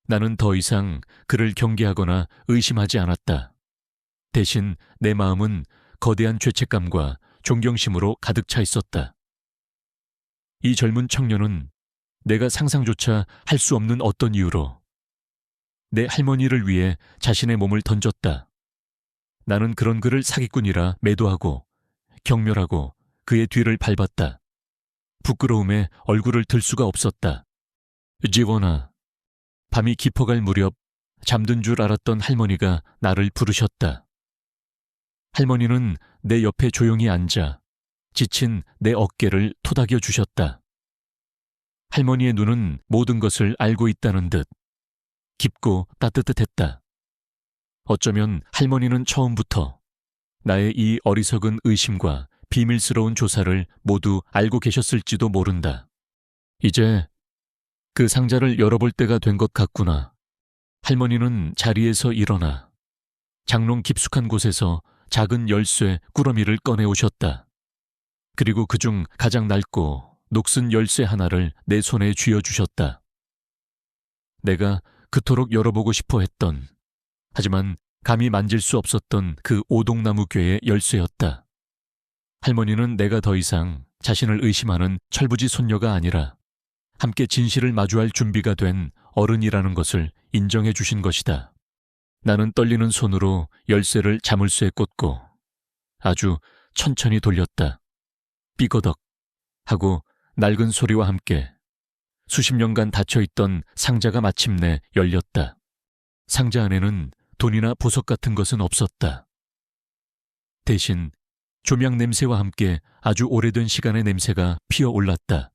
나는 더 이상 그를 경계하거나 의심하지 않았다. 대신 내 마음은 거대한 죄책감과 존경심으로 가득 차 있었다. 이 젊은 청년은 내가 상상조차 할 수 없는 어떤 이유로 내 할머니를 위해 자신의 몸을 던졌다. 나는 그런 그를 사기꾼이라 매도하고 경멸하고 그의 뒤를 밟았다. 부끄러움에 얼굴을 들 수가 없었다. 지원아, 밤이 깊어갈 무렵 잠든 줄 알았던 할머니가 나를 부르셨다. 할머니는 내 옆에 조용히 앉아 지친 내 어깨를 토닥여 주셨다. 할머니의 눈은 모든 것을 알고 있다는 듯 깊고 따뜻했다. 어쩌면 할머니는 처음부터 나의 이 어리석은 의심과 비밀스러운 조사를 모두 알고 계셨을지도 모른다. 이제 그 상자를 열어볼 때가 된 것 같구나. 할머니는 자리에서 일어나 장롱 깊숙한 곳에서 작은 열쇠 꾸러미를 꺼내오셨다. 그리고 그중 가장 낡고 녹슨 열쇠 하나를 내 손에 쥐어주셨다. 내가 그토록 열어보고 싶어 했던, 하지만 감히 만질 수 없었던 그 오동나무 궤의 열쇠였다. 할머니는 내가 더 이상 자신을 의심하는 철부지 손녀가 아니라 함께 진실을 마주할 준비가 된 어른이라는 것을 인정해 주신 것이다. 나는 떨리는 손으로 열쇠를 자물쇠에 꽂고 아주 천천히 돌렸다. 삐거덕 하고 낡은 소리와 함께 수십 년간 닫혀있던 상자가 마침내 열렸다. 상자 안에는 돈이나 보석 같은 것은 없었다. 대신 조명 냄새와 함께 아주 오래된 시간의 냄새가 피어올랐다.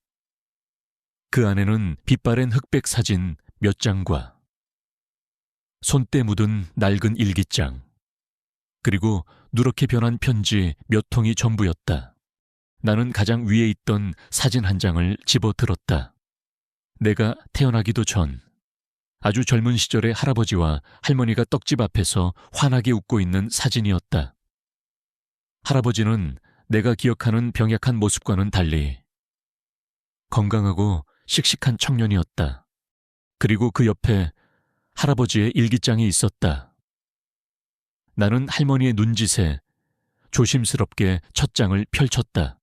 그 안에는 빛바랜 흑백 사진 몇 장과 손때 묻은 낡은 일기장, 그리고 누렇게 변한 편지 몇 통이 전부였다. 나는 가장 위에 있던 사진 한 장을 집어들었다. 내가 태어나기도 전 아주 젊은 시절의 할아버지와 할머니가 떡집 앞에서 환하게 웃고 있는 사진이었다. 할아버지는 내가 기억하는 병약한 모습과는 달리 건강하고 씩씩한 청년이었다. 그리고 그 옆에 할아버지의 일기장이 있었다. 나는 할머니의 눈짓에 조심스럽게 첫 장을 펼쳤다.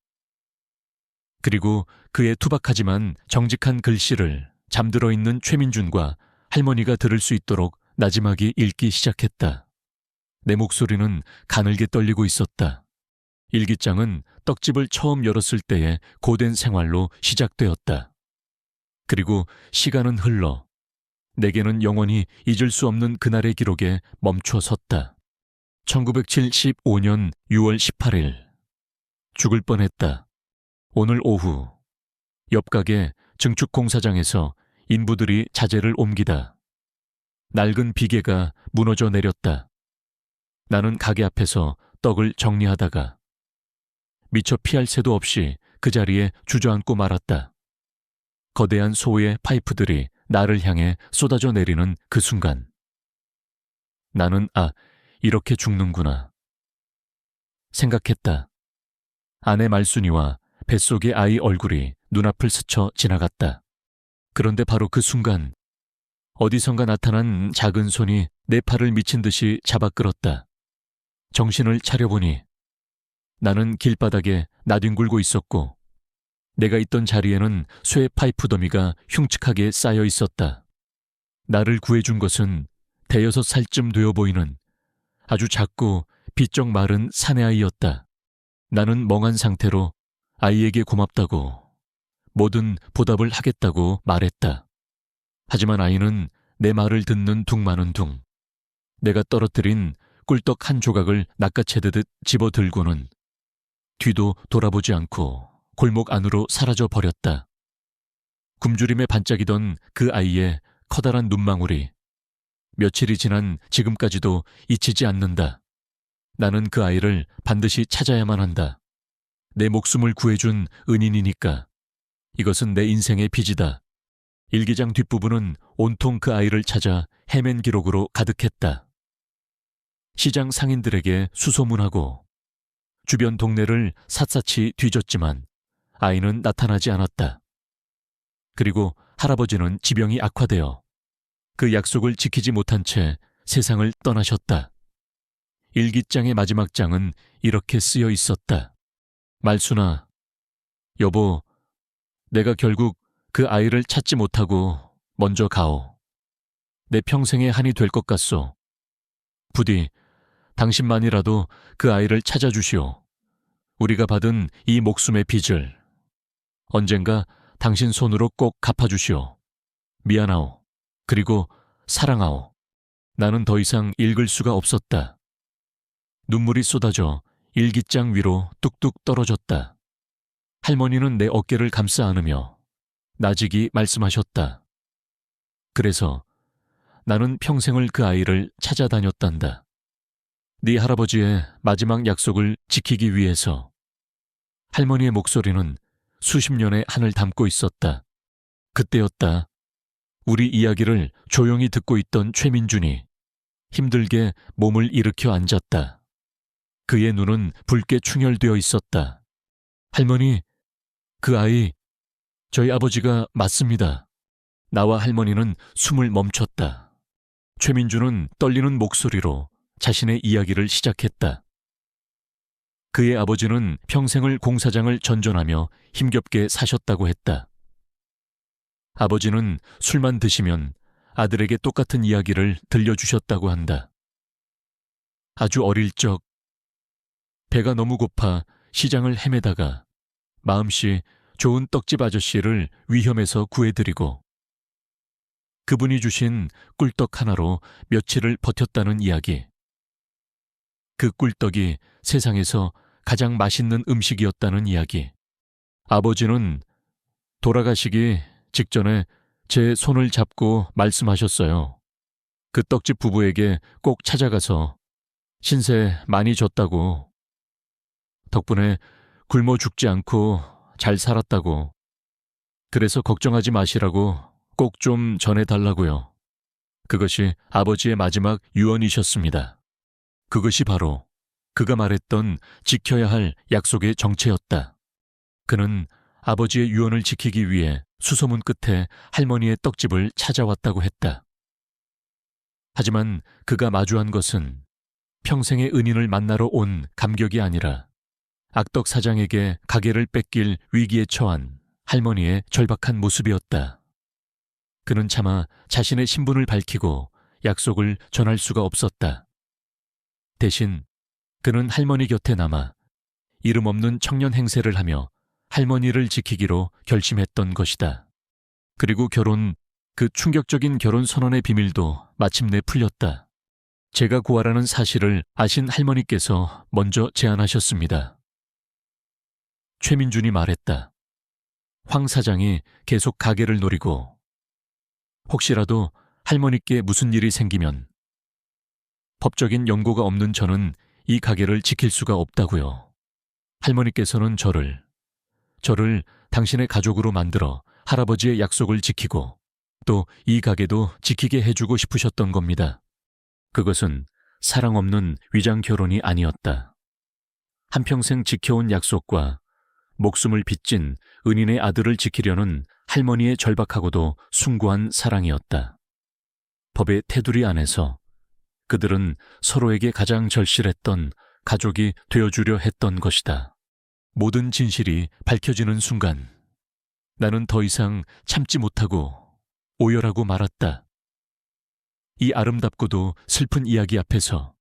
그리고 그의 투박하지만 정직한 글씨를 잠들어 있는 최민준과 할머니가 들을 수 있도록 나지막이 읽기 시작했다. 내 목소리는 가늘게 떨리고 있었다. 일기장은 떡집을 처음 열었을 때의 고된 생활로 시작되었다. 그리고 시간은 흘러 내게는 영원히 잊을 수 없는 그날의 기록에 멈춰 섰다. 1975년 6월 18일. 죽을 뻔했다. 오늘 오후 옆 가게 증축 공사장에서 인부들이 자재를 옮기다 낡은 비계가 무너져 내렸다. 나는 가게 앞에서 떡을 정리하다가 미처 피할 새도 없이 그 자리에 주저앉고 말았다. 거대한 소의 파이프들이 나를 향해 쏟아져 내리는 그 순간 나는 이렇게 죽는구나 생각했다. 아내 말순이와 뱃속의 아이 얼굴이 눈앞을 스쳐 지나갔다. 그런데 바로 그 순간 어디선가 나타난 작은 손이 내 팔을 미친 듯이 잡아 끌었다. 정신을 차려보니 나는 길바닥에 나뒹굴고 있었고 내가 있던 자리에는 쇠 파이프 더미가 흉측하게 쌓여 있었다. 나를 구해준 것은 5살쯤 되어 보이는 아주 작고 비쩍 마른 사내아이였다. 나는 멍한 상태로 아이에게 고맙다고 뭐든 보답을 하겠다고 말했다. 하지만 아이는 내 말을 듣는 둥마는 둥. 내가 떨어뜨린 꿀떡 한 조각을 낚아채듯 집어들고는 뒤도 돌아보지 않고 골목 안으로 사라져 버렸다. 굶주림에 반짝이던 그 아이의 커다란 눈망울이 며칠이 지난 지금까지도 잊히지 않는다. 나는 그 아이를 반드시 찾아야만 한다. 내 목숨을 구해준 은인이니까. 이것은 내 인생의 빚이다. 일기장 뒷부분은 온통 그 아이를 찾아 헤맨 기록으로 가득했다. 시장 상인들에게 수소문하고 주변 동네를 샅샅이 뒤졌지만 아이는 나타나지 않았다. 그리고 할아버지는 지병이 악화되어 그 약속을 지키지 못한 채 세상을 떠나셨다. 일기장의 마지막 장은 이렇게 쓰여 있었다. 말순아, 여보, 내가 결국 그 아이를 찾지 못하고 먼저 가오. 내 평생의 한이 될 것 같소. 부디 당신만이라도 그 아이를 찾아주시오. 우리가 받은 이 목숨의 빚을 언젠가 당신 손으로 꼭 갚아주시오. 미안하오. 그리고 사랑하오. 나는 더 이상 읽을 수가 없었다. 눈물이 쏟아져 일기장 위로 뚝뚝 떨어졌다. 할머니는 내 어깨를 감싸 안으며 나직이 말씀하셨다. 그래서 나는 평생을 그 아이를 찾아다녔단다. 네 할아버지의 마지막 약속을 지키기 위해서. 할머니의 목소리는 수십 년의 한을 담고 있었다. 그때였다. 우리 이야기를 조용히 듣고 있던 최민준이 힘들게 몸을 일으켜 앉았다. 그의 눈은 붉게 충혈되어 있었다. 할머니, 그 아이, 저희 아버지가 맞습니다. 나와 할머니는 숨을 멈췄다. 최민준은 떨리는 목소리로 자신의 이야기를 시작했다. 그의 아버지는 평생을 공사장을 전전하며 힘겹게 사셨다고 했다. 아버지는 술만 드시면 아들에게 똑같은 이야기를 들려주셨다고 한다. 아주 어릴 적 배가 너무 고파 시장을 헤매다가 마음씨 좋은 떡집 아저씨를 위험에서 구해드리고 그분이 주신 꿀떡 하나로 며칠을 버텼다는 이야기. 그 꿀떡이 세상에서 가장 맛있는 음식이었다는 이야기. 아버지는 돌아가시기 직전에 제 손을 잡고 말씀하셨어요. 그 떡집 부부에게 꼭 찾아가서 신세 많이 졌다고, 덕분에 굶어 죽지 않고 잘 살았다고, 그래서 걱정하지 마시라고 꼭 좀 전해달라고요. 그것이 아버지의 마지막 유언이셨습니다. 그것이 바로 그가 말했던 지켜야 할 약속의 정체였다. 그는 아버지의 유언을 지키기 위해 수소문 끝에 할머니의 떡집을 찾아왔다고 했다. 하지만 그가 마주한 것은 평생의 은인을 만나러 온 감격이 아니라 악덕 사장에게 가게를 뺏길 위기에 처한 할머니의 절박한 모습이었다. 그는 차마 자신의 신분을 밝히고 약속을 전할 수가 없었다. 대신 그는 할머니 곁에 남아 이름 없는 청년 행세를 하며 할머니를 지키기로 결심했던 것이다. 그리고 그 충격적인 결혼 선언의 비밀도 마침내 풀렸다. 제가 고아라는 사실을 아신 할머니께서 먼저 제안하셨습니다. 최민준이 말했다. 황 사장이 계속 가게를 노리고 혹시라도 할머니께 무슨 일이 생기면 법적인 연고가 없는 저는 이 가게를 지킬 수가 없다고요. 할머니께서는 저를 당신의 가족으로 만들어 할아버지의 약속을 지키고 또 이 가게도 지키게 해주고 싶으셨던 겁니다. 그것은 사랑 없는 위장 결혼이 아니었다. 한평생 지켜온 약속과 목숨을 빚진 은인의 아들을 지키려는 할머니의 절박하고도 숭고한 사랑이었다. 법의 테두리 안에서 그들은 서로에게 가장 절실했던 가족이 되어주려 했던 것이다. 모든 진실이 밝혀지는 순간 나는 더 이상 참지 못하고 오열하고 말았다. 이 아름답고도 슬픈 이야기 앞에서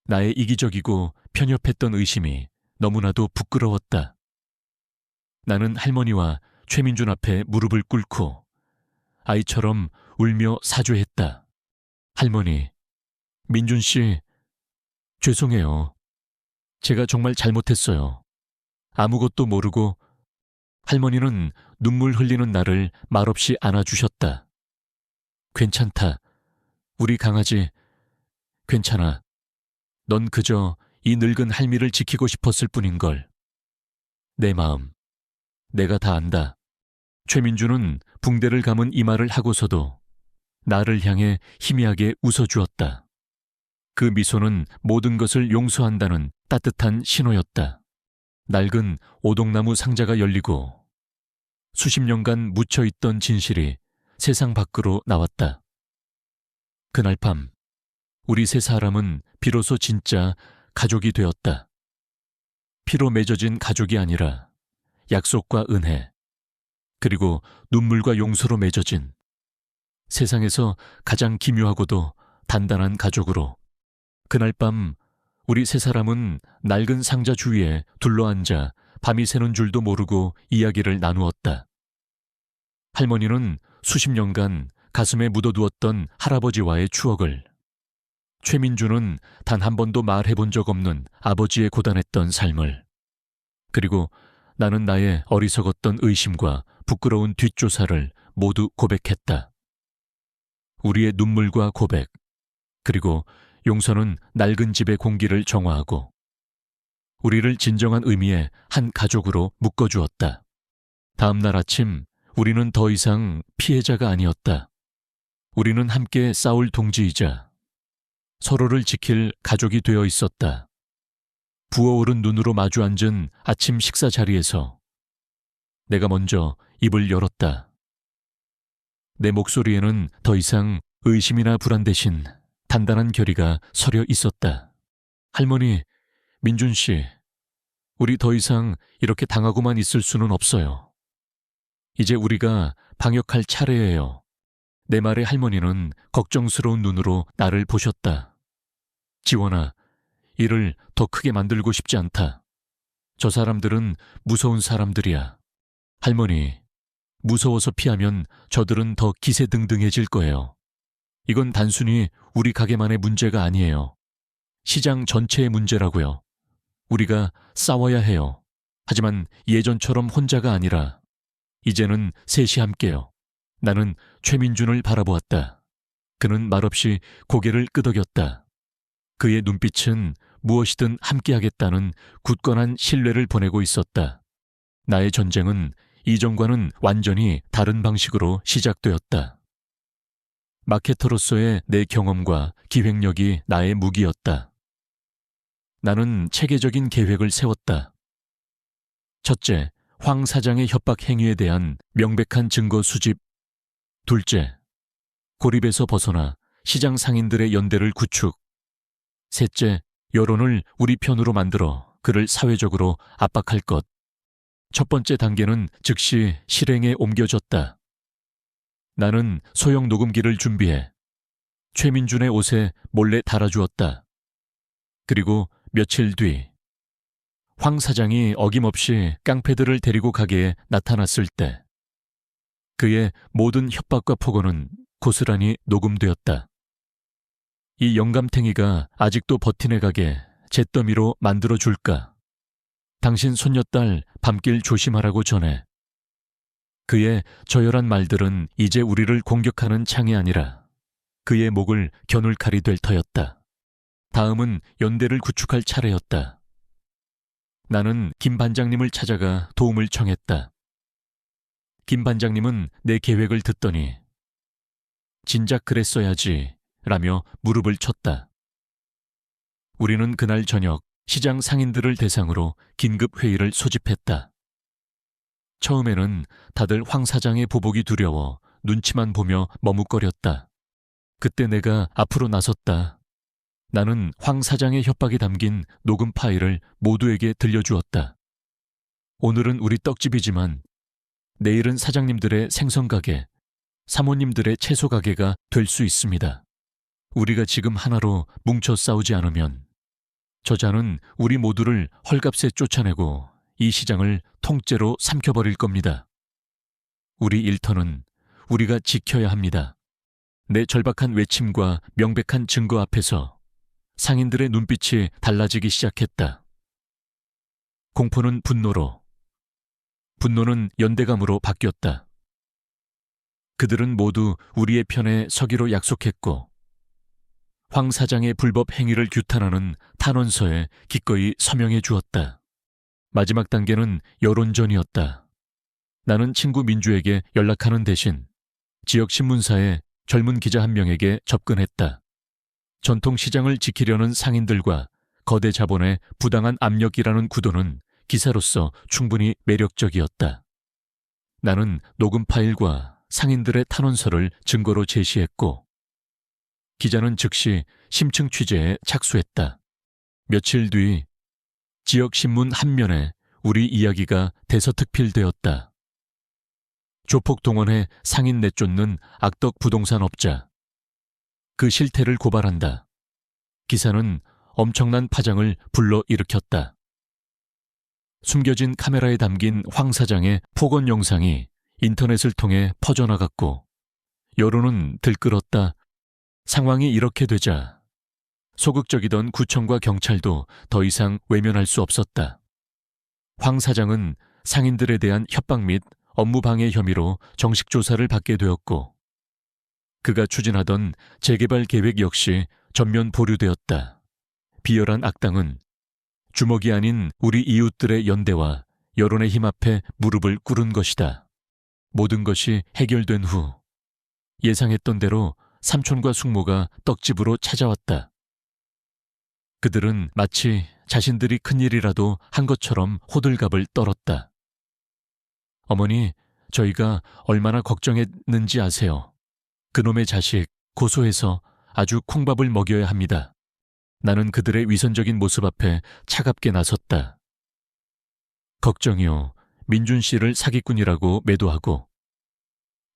나의 이기적이고 편협했던 의심이 너무나도 부끄러웠다. 나는 할머니와 최민준 앞에 무릎을 꿇고 아이처럼 울며 사죄했다. 할머니, 민준 씨, 죄송해요. 제가 정말 잘못했어요. 아무것도 모르고. 할머니는 눈물 흘리는 나를 말없이 안아주셨다. 괜찮다. 우리 강아지, 괜찮아. 넌 그저 이 늙은 할미를 지키고 싶었을 뿐인걸. 내 마음, 내가 다 안다. 최민주는 붕대를 감은 이마를 하고서도 나를 향해 희미하게 웃어주었다. 그 미소는 모든 것을 용서한다는 따뜻한 신호였다. 낡은 오동나무 상자가 열리고 수십 년간 묻혀있던 진실이 세상 밖으로 나왔다. 그날 밤 우리 세 사람은 비로소 진짜 가족이 되었다. 피로 맺어진 가족이 아니라 약속과 은혜, 그리고 눈물과 용서로 맺어진 세상에서 가장 기묘하고도 단단한 가족으로 그날 밤 우리 세 사람은 낡은 상자 주위에 둘러앉아 밤이 새는 줄도 모르고 이야기를 나누었다. 할머니는 수십 년간 가슴에 묻어두었던 할아버지와의 추억을, 최민주는 단 한 번도 말해본 적 없는 아버지의 고단했던 삶을, 그리고 나는 나의 어리석었던 의심과 부끄러운 뒷조사를 모두 고백했다. 우리의 눈물과 고백, 그리고 용서는 낡은 집의 공기를 정화하고 우리를 진정한 의미의 한 가족으로 묶어주었다. 다음 날 아침 우리는 더 이상 피해자가 아니었다. 우리는 함께 싸울 동지이자 서로를 지킬 가족이 되어 있었다. 부어오른 눈으로 마주 앉은 아침 식사 자리에서 내가 먼저 입을 열었다. 내 목소리에는 더 이상 의심이나 불안 대신 단단한 결의가 서려 있었다. 할머니, 민준 씨, 우리 더 이상 이렇게 당하고만 있을 수는 없어요. 이제 우리가 방역할 차례예요. 내 말에 할머니는 걱정스러운 눈으로 나를 보셨다. 지원아, 일을 더 크게 만들고 싶지 않다. 저 사람들은 무서운 사람들이야. 할머니, 무서워서 피하면 저들은 더 기세등등해질 거예요. 이건 단순히 우리 가게만의 문제가 아니에요. 시장 전체의 문제라고요. 우리가 싸워야 해요. 하지만 예전처럼 혼자가 아니라 이제는 셋이 함께요. 나는 최민준을 바라보았다. 그는 말없이 고개를 끄덕였다. 그의 눈빛은 무엇이든 함께하겠다는 굳건한 신뢰를 보내고 있었다. 나의 전쟁은 이전과는 완전히 다른 방식으로 시작되었다. 마케터로서의 내 경험과 기획력이 나의 무기였다. 나는 체계적인 계획을 세웠다. 첫째, 황 사장의 협박 행위에 대한 명백한 증거 수집. 둘째, 고립에서 벗어나 시장 상인들의 연대를 구축. 셋째, 여론을 우리 편으로 만들어 그를 사회적으로 압박할 것. 첫 번째 단계는 즉시 실행에 옮겨졌다. 나는 소형 녹음기를 준비해 최민준의 옷에 몰래 달아주었다. 그리고 며칠 뒤 황 사장이 어김없이 깡패들을 데리고 가게에 나타났을 때 그의 모든 협박과 폭언은 고스란히 녹음되었다. 이 영감탱이가 아직도 버티네 가게 잿더미로 만들어줄까? 당신 손녀딸 밤길 조심하라고 전해. 그의 저열한 말들은 이제 우리를 공격하는 창이 아니라 그의 목을 겨눌 칼이 될 터였다. 다음은 연대를 구축할 차례였다. 나는 김 반장님을 찾아가 도움을 청했다. 김 반장님은 내 계획을 듣더니 진작 그랬어야지 라며 무릎을 쳤다. 우리는 그날 저녁 시장 상인들을 대상으로 긴급 회의를 소집했다. 처음에는 다들 황 사장의 보복이 두려워 눈치만 보며 머뭇거렸다. 그때 내가 앞으로 나섰다. 나는 황 사장의 협박이 담긴 녹음 파일을 모두에게 들려주었다. 오늘은 우리 떡집이지만 내일은 사장님들의 생선가게, 사모님들의 채소가게가 될 수 있습니다. 우리가 지금 하나로 뭉쳐 싸우지 않으면 저자는 우리 모두를 헐값에 쫓아내고 이 시장을 통째로 삼켜버릴 겁니다. 우리 일터는 우리가 지켜야 합니다. 내 절박한 외침과 명백한 증거 앞에서 상인들의 눈빛이 달라지기 시작했다. 공포는 분노로, 분노는 연대감으로 바뀌었다. 그들은 모두 우리의 편에 서기로 약속했고 황 사장의 불법 행위를 규탄하는 탄원서에 기꺼이 서명해 주었다. 마지막 단계는 여론전이었다. 나는 친구 민주에게 연락하는 대신 지역 신문사의 젊은 기자 한 명에게 접근했다. 전통시장을 지키려는 상인들과 거대 자본의 부당한 압력이라는 구도는 기사로서 충분히 매력적이었다. 나는 녹음 파일과 상인들의 탄원서를 증거로 제시했고 기자는 즉시 심층 취재에 착수했다. 며칠 뒤 지역신문 한 면에 우리 이야기가 대서특필되었다. 조폭 동원해 상인 내쫓는 악덕 부동산 업자. 그 실태를 고발한다. 기사는 엄청난 파장을 불러일으켰다. 숨겨진 카메라에 담긴 황 사장의 폭언 영상이 인터넷을 통해 퍼져나갔고 여론은 들끓었다. 상황이 이렇게 되자 소극적이던 구청과 경찰도 더 이상 외면할 수 없었다. 황 사장은 상인들에 대한 협박 및 업무방해 혐의로 정식 조사를 받게 되었고 그가 추진하던 재개발 계획 역시 전면 보류되었다. 비열한 악당은 주먹이 아닌 우리 이웃들의 연대와 여론의 힘 앞에 무릎을 꿇은 것이다. 모든 것이 해결된 후 예상했던 대로 삼촌과 숙모가 떡집으로 찾아왔다. 그들은 마치 자신들이 큰일이라도 한 것처럼 호들갑을 떨었다. 어머니, 저희가 얼마나 걱정했는지 아세요? 그놈의 자식 고소해서 아주 콩밥을 먹여야 합니다. 나는 그들의 위선적인 모습 앞에 차갑게 나섰다. 걱정이요. 민준 씨를 사기꾼이라고 매도하고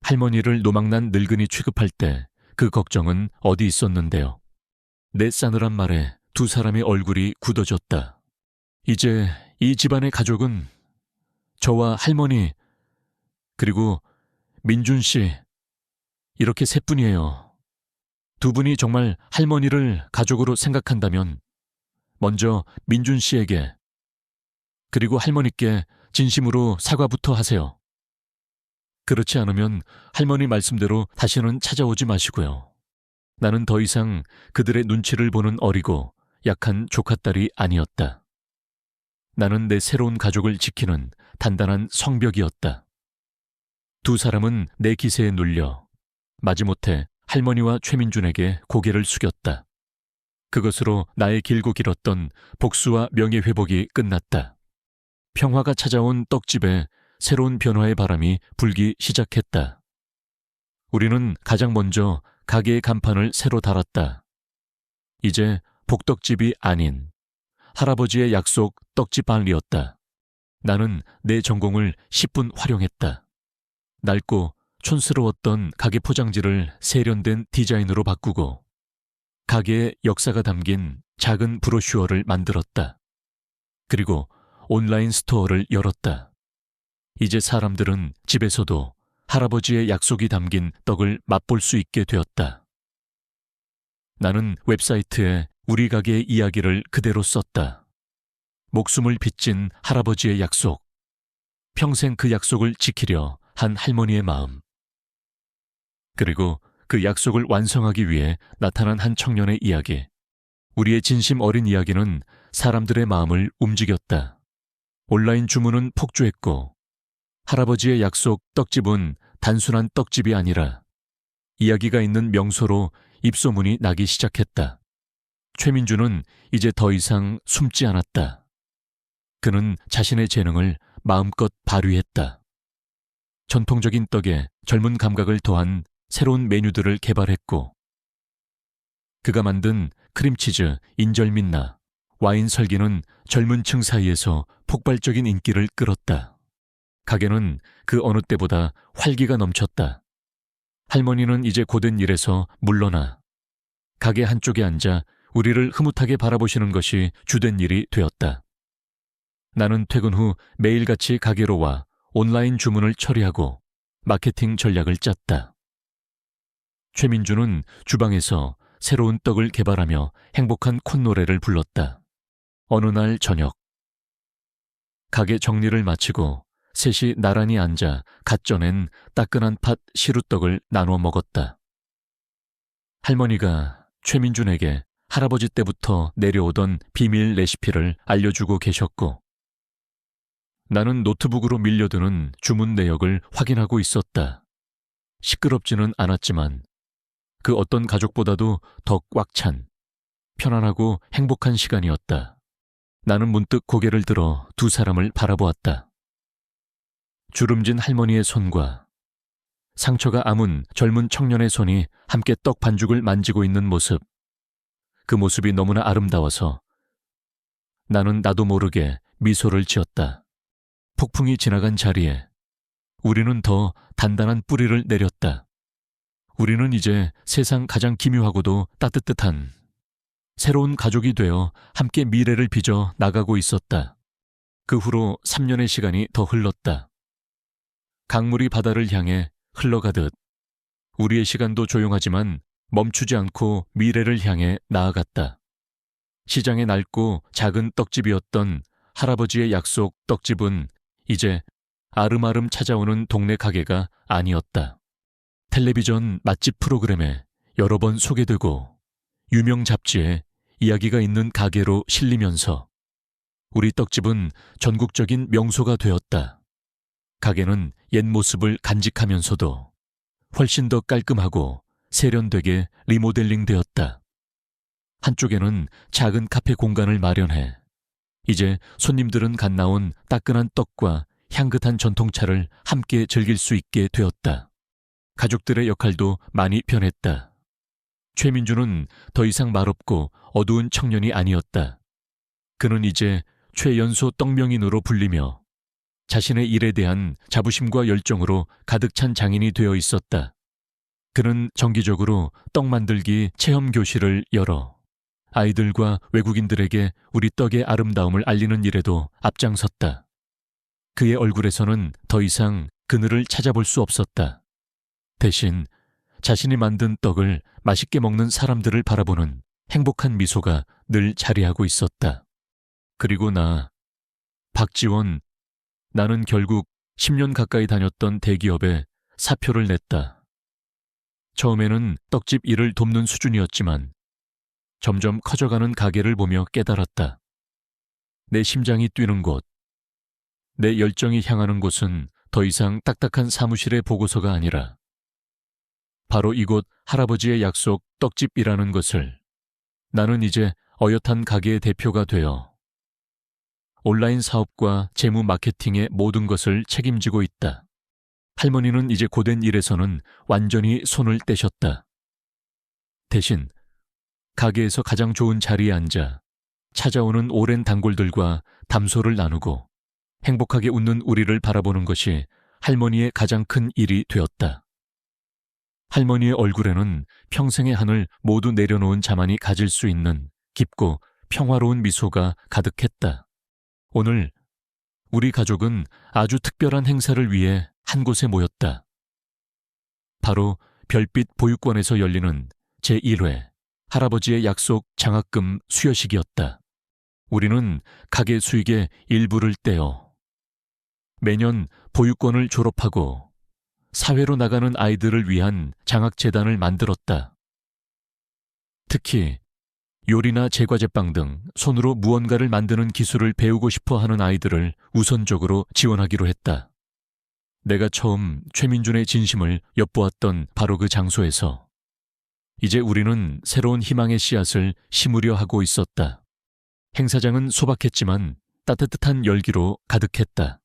할머니를 노망난 늙은이 취급할 때 그 걱정은 어디 있었는데요. 내 싸늘한 말에 두 사람의 얼굴이 굳어졌다. 이제 이 집안의 가족은 저와 할머니, 그리고 민준 씨, 이렇게 세 분이에요. 두 분이 정말 할머니를 가족으로 생각한다면 먼저 민준 씨에게, 그리고 할머니께 진심으로 사과부터 하세요. 그렇지 않으면 할머니 말씀대로 다시는 찾아오지 마시고요. 나는 더 이상 그들의 눈치를 보는 어리고 약한 조카딸이 아니었다. 나는 내 새로운 가족을 지키는 단단한 성벽이었다. 두 사람은 내 기세에 눌려 마지못해 할머니와 최민준에게 고개를 숙였다. 그것으로 나의 길고 길었던 복수와 명예회복이 끝났다. 평화가 찾아온 떡집에 새로운 변화의 바람이 불기 시작했다. 우리는 가장 먼저 가게의 간판을 새로 달았다. 이제 복떡집이 아닌 할아버지의 약속 떡집 안리였다. 나는 내 전공을 10분 활용했다. 낡고 촌스러웠던 가게 포장지를 세련된 디자인으로 바꾸고 가게의 역사가 담긴 작은 브로슈어를 만들었다. 그리고 온라인 스토어를 열었다. 이제 사람들은 집에서도 할아버지의 약속이 담긴 떡을 맛볼 수 있게 되었다. 나는 웹사이트에 우리 가게의 이야기를 그대로 썼다. 목숨을 빚진 할아버지의 약속, 평생 그 약속을 지키려 한 할머니의 마음, 그리고 그 약속을 완성하기 위해 나타난 한 청년의 이야기. 우리의 진심 어린 이야기는 사람들의 마음을 움직였다. 온라인 주문은 폭주했고 할아버지의 약속 떡집은 단순한 떡집이 아니라 이야기가 있는 명소로 입소문이 나기 시작했다. 최민주는 이제 더 이상 숨지 않았다. 그는 자신의 재능을 마음껏 발휘했다. 전통적인 떡에 젊은 감각을 더한 새로운 메뉴들을 개발했고 그가 만든 크림치즈, 인절미나 와인 설기는 젊은 층 사이에서 폭발적인 인기를 끌었다. 가게는 그 어느 때보다 활기가 넘쳤다. 할머니는 이제 고된 일에서 물러나 가게 한쪽에 앉아 우리를 흐뭇하게 바라보시는 것이 주된 일이 되었다. 나는 퇴근 후 매일같이 가게로 와 온라인 주문을 처리하고 마케팅 전략을 짰다. 최민주는 주방에서 새로운 떡을 개발하며 행복한 콧노래를 불렀다. 어느 날 저녁, 가게 정리를 마치고 셋이 나란히 앉아 갓 쪄낸 따끈한 팥 시루떡을 나눠 먹었다. 할머니가 최민준에게 할아버지 때부터 내려오던 비밀 레시피를 알려주고 계셨고 나는 노트북으로 밀려드는 주문 내역을 확인하고 있었다. 시끄럽지는 않았지만 그 어떤 가족보다도 더 꽉 찬, 편안하고 행복한 시간이었다. 나는 문득 고개를 들어 두 사람을 바라보았다. 주름진 할머니의 손과 상처가 아문 젊은 청년의 손이 함께 떡 반죽을 만지고 있는 모습. 그 모습이 너무나 아름다워서 나는 나도 모르게 미소를 지었다. 폭풍이 지나간 자리에 우리는 더 단단한 뿌리를 내렸다. 우리는 이제 세상 가장 기묘하고도 따뜻한 새로운 가족이 되어 함께 미래를 빚어 나가고 있었다. 그 후로 3년의 시간이 더 흘렀다. 강물이 바다를 향해 흘러가듯 우리의 시간도 조용하지만 멈추지 않고 미래를 향해 나아갔다. 시장의 낡고 작은 떡집이었던 할아버지의 약속 떡집은 이제 아름아름 찾아오는 동네 가게가 아니었다. 텔레비전 맛집 프로그램에 여러 번 소개되고 유명 잡지에 이야기가 있는 가게로 실리면서 우리 떡집은 전국적인 명소가 되었다. 가게는 옛 모습을 간직하면서도 훨씬 더 깔끔하고 세련되게 리모델링 되었다. 한쪽에는 작은 카페 공간을 마련해 이제 손님들은 갓 나온 따끈한 떡과 향긋한 전통차를 함께 즐길 수 있게 되었다. 가족들의 역할도 많이 변했다. 최민주는 더 이상 말없고 어두운 청년이 아니었다. 그는 이제 최연소 떡명인으로 불리며 자신의 일에 대한 자부심과 열정으로 가득 찬 장인이 되어 있었다. 그는 정기적으로 떡 만들기 체험 교실을 열어 아이들과 외국인들에게 우리 떡의 아름다움을 알리는 일에도 앞장섰다. 그의 얼굴에서는 더 이상 그늘을 찾아볼 수 없었다. 대신 자신이 만든 떡을 맛있게 먹는 사람들을 바라보는 행복한 미소가 늘 자리하고 있었다. 그리고 박지원, 나는 결국 10년 가까이 다녔던 대기업에 사표를 냈다. 처음에는 떡집 일을 돕는 수준이었지만 점점 커져가는 가게를 보며 깨달았다. 내 심장이 뛰는 곳, 내 열정이 향하는 곳은 더 이상 딱딱한 사무실의 보고서가 아니라 바로 이곳 할아버지의 약속 떡집이라는 것을, 나는 이제 어엿한 가게의 대표가 되어 온라인 사업과 재무 마케팅의 모든 것을 책임지고 있다. 할머니는 이제 고된 일에서는 완전히 손을 떼셨다. 대신 가게에서 가장 좋은 자리에 앉아 찾아오는 오랜 단골들과 담소를 나누고 행복하게 웃는 우리를 바라보는 것이 할머니의 가장 큰 일이 되었다. 할머니의 얼굴에는 평생의 한을 모두 내려놓은 자만이 가질 수 있는 깊고 평화로운 미소가 가득했다. 오늘 우리 가족은 아주 특별한 행사를 위해 한 곳에 모였다. 바로 별빛 보육원에서 열리는 제1회 할아버지의 약속 장학금 수여식이었다. 우리는 가게 수익의 일부를 떼어 매년 보육원을 졸업하고 사회로 나가는 아이들을 위한 장학재단을 만들었다. 특히 요리나 제과제빵 등 손으로 무언가를 만드는 기술을 배우고 싶어 하는 아이들을 우선적으로 지원하기로 했다. 내가 처음 최민준의 진심을 엿보았던 바로 그 장소에서 이제 우리는 새로운 희망의 씨앗을 심으려 하고 있었다. 행사장은 소박했지만 따뜻한 열기로 가득했다.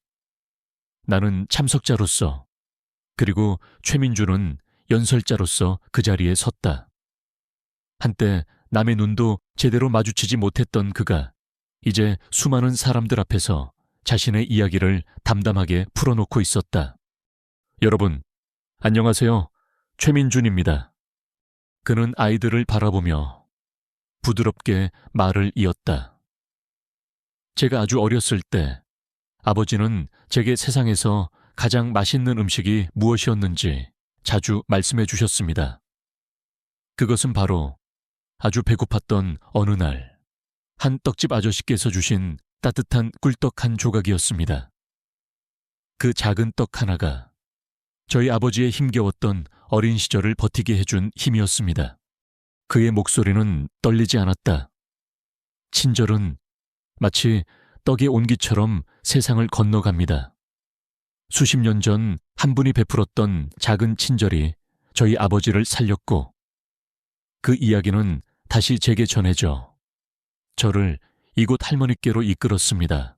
나는 참석자로서, 그리고 최민준은 연설자로서 그 자리에 섰다. 한때 남의 눈도 제대로 마주치지 못했던 그가 이제 수많은 사람들 앞에서 자신의 이야기를 담담하게 풀어놓고 있었다. 여러분, 안녕하세요. 최민준입니다. 그는 아이들을 바라보며 부드럽게 말을 이었다. 제가 아주 어렸을 때 아버지는 제게 세상에서 가장 맛있는 음식이 무엇이었는지 자주 말씀해 주셨습니다. 그것은 바로 아주 배고팠던 어느 날 한 떡집 아저씨께서 주신 따뜻한 꿀떡 한 조각이었습니다. 그 작은 떡 하나가 저희 아버지의 힘겨웠던 어린 시절을 버티게 해준 힘이었습니다. 그의 목소리는 떨리지 않았다. 친절은 마치 떡의 온기처럼 세상을 건너갑니다. 수십 년 전 한 분이 베풀었던 작은 친절이 저희 아버지를 살렸고, 그 이야기는 다시 제게 전해져 저를 이곳 할머니께로 이끌었습니다.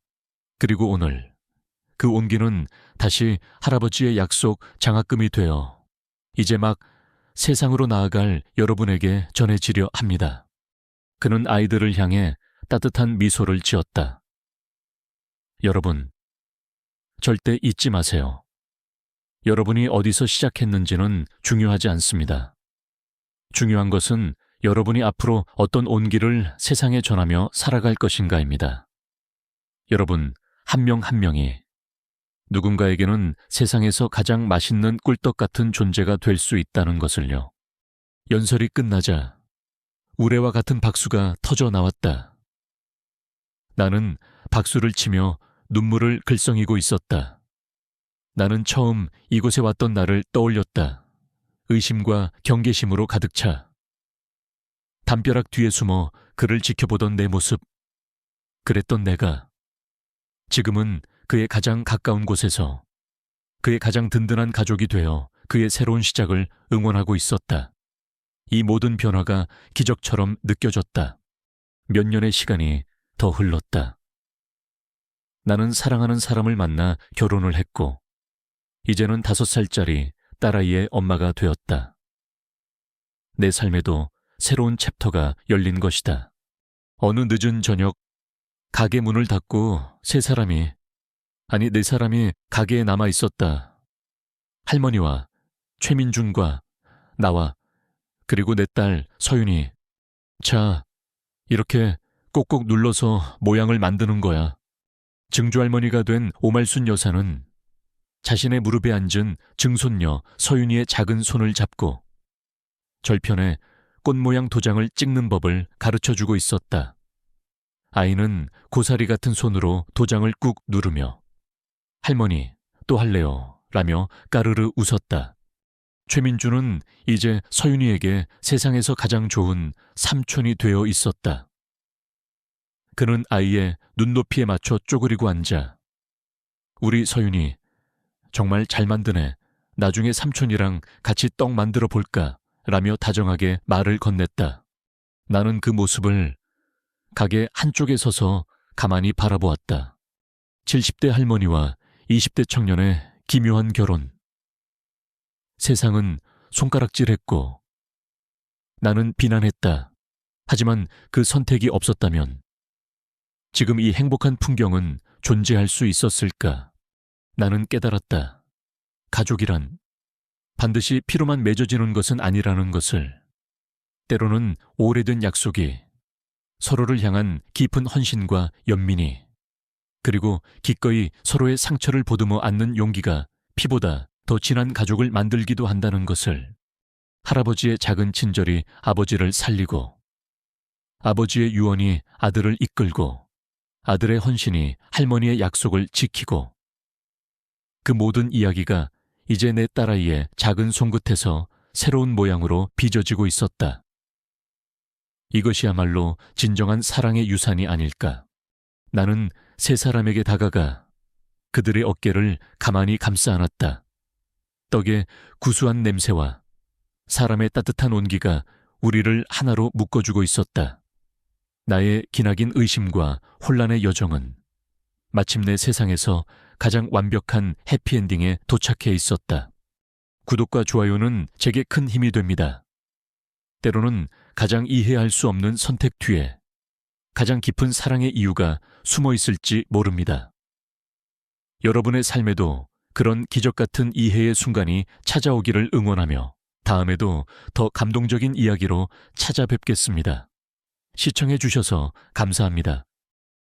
그리고 오늘 그 온기는 다시 할아버지의 약속 장학금이 되어 이제 막 세상으로 나아갈 여러분에게 전해지려 합니다. 그는 아이들을 향해 따뜻한 미소를 지었다. 여러분, 절대 잊지 마세요. 여러분이 어디서 시작했는지는 중요하지 않습니다. 중요한 것은 여러분이 앞으로 어떤 온기를 세상에 전하며 살아갈 것인가입니다. 여러분, 한 명 한 명이 누군가에게는 세상에서 가장 맛있는 꿀떡 같은 존재가 될 수 있다는 것을요. 연설이 끝나자 우레와 같은 박수가 터져 나왔다. 나는 박수를 치며 눈물을 글썽이고 있었다. 나는 처음 이곳에 왔던 날을 떠올렸다. 의심과 경계심으로 가득 차. 담벼락 뒤에 숨어 그를 지켜보던 내 모습. 그랬던 내가 지금은 그의 가장 가까운 곳에서 그의 가장 든든한 가족이 되어 그의 새로운 시작을 응원하고 있었다. 이 모든 변화가 기적처럼 느껴졌다. 몇 년의 시간이 더 흘렀다. 나는 사랑하는 사람을 만나 결혼을 했고 이제는 5살짜리 딸아이의 엄마가 되었다. 내 삶에도 새로운 챕터가 열린 것이다. 어느 늦은 저녁 가게 문을 닫고 네 사람이 가게에 남아 있었다. 할머니와 최민준과 나와 그리고 내 딸 서윤이. 자, 이렇게 꼭꼭 눌러서 모양을 만드는 거야. 증조할머니가 된 오말순 여사는 자신의 무릎에 앉은 증손녀 서윤이의 작은 손을 잡고 절편에 꽃 모양 도장을 찍는 법을 가르쳐주고 있었다. 아이는 고사리 같은 손으로 도장을 꾹 누르며 할머니, 또 할래요? 라며 까르르 웃었다. 최민주는 이제 서윤이에게 세상에서 가장 좋은 삼촌이 되어 있었다. 그는 아이의 눈높이에 맞춰 쪼그리고 앉아 우리 서윤이 정말 잘 만드네. 나중에 삼촌이랑 같이 떡 만들어 볼까? 라며 다정하게 말을 건넸다. 나는 그 모습을 가게 한쪽에 서서 가만히 바라보았다. 70대 할머니와 20대 청년의 기묘한 결혼. 세상은 손가락질했고 나는 비난했다. 하지만 그 선택이 없었다면 지금 이 행복한 풍경은 존재할 수 있었을까? 나는 깨달았다. 가족이란 반드시 피로만 맺어지는 것은 아니라는 것을. 때로는 오래된 약속이, 서로를 향한 깊은 헌신과 연민이, 그리고 기꺼이 서로의 상처를 보듬어 안는 용기가 피보다 더 진한 가족을 만들기도 한다는 것을. 할아버지의 작은 친절이 아버지를 살리고, 아버지의 유언이 아들을 이끌고, 아들의 헌신이 할머니의 약속을 지키고, 그 모든 이야기가 이제 내 딸아이의 작은 손끝에서 새로운 모양으로 빚어지고 있었다. 이것이야말로 진정한 사랑의 유산이 아닐까. 나는 세 사람에게 다가가 그들의 어깨를 가만히 감싸 안았다. 떡의 구수한 냄새와 사람의 따뜻한 온기가 우리를 하나로 묶어주고 있었다. 나의 기나긴 의심과 혼란의 여정은 마침내 세상에서 가장 완벽한 해피엔딩에 도착해 있었다. 구독과 좋아요는 제게 큰 힘이 됩니다. 때로는 가장 이해할 수 없는 선택 뒤에 가장 깊은 사랑의 이유가 숨어 있을지 모릅니다. 여러분의 삶에도 그런 기적 같은 이해의 순간이 찾아오기를 응원하며 다음에도 더 감동적인 이야기로 찾아뵙겠습니다. 시청해 주셔서 감사합니다.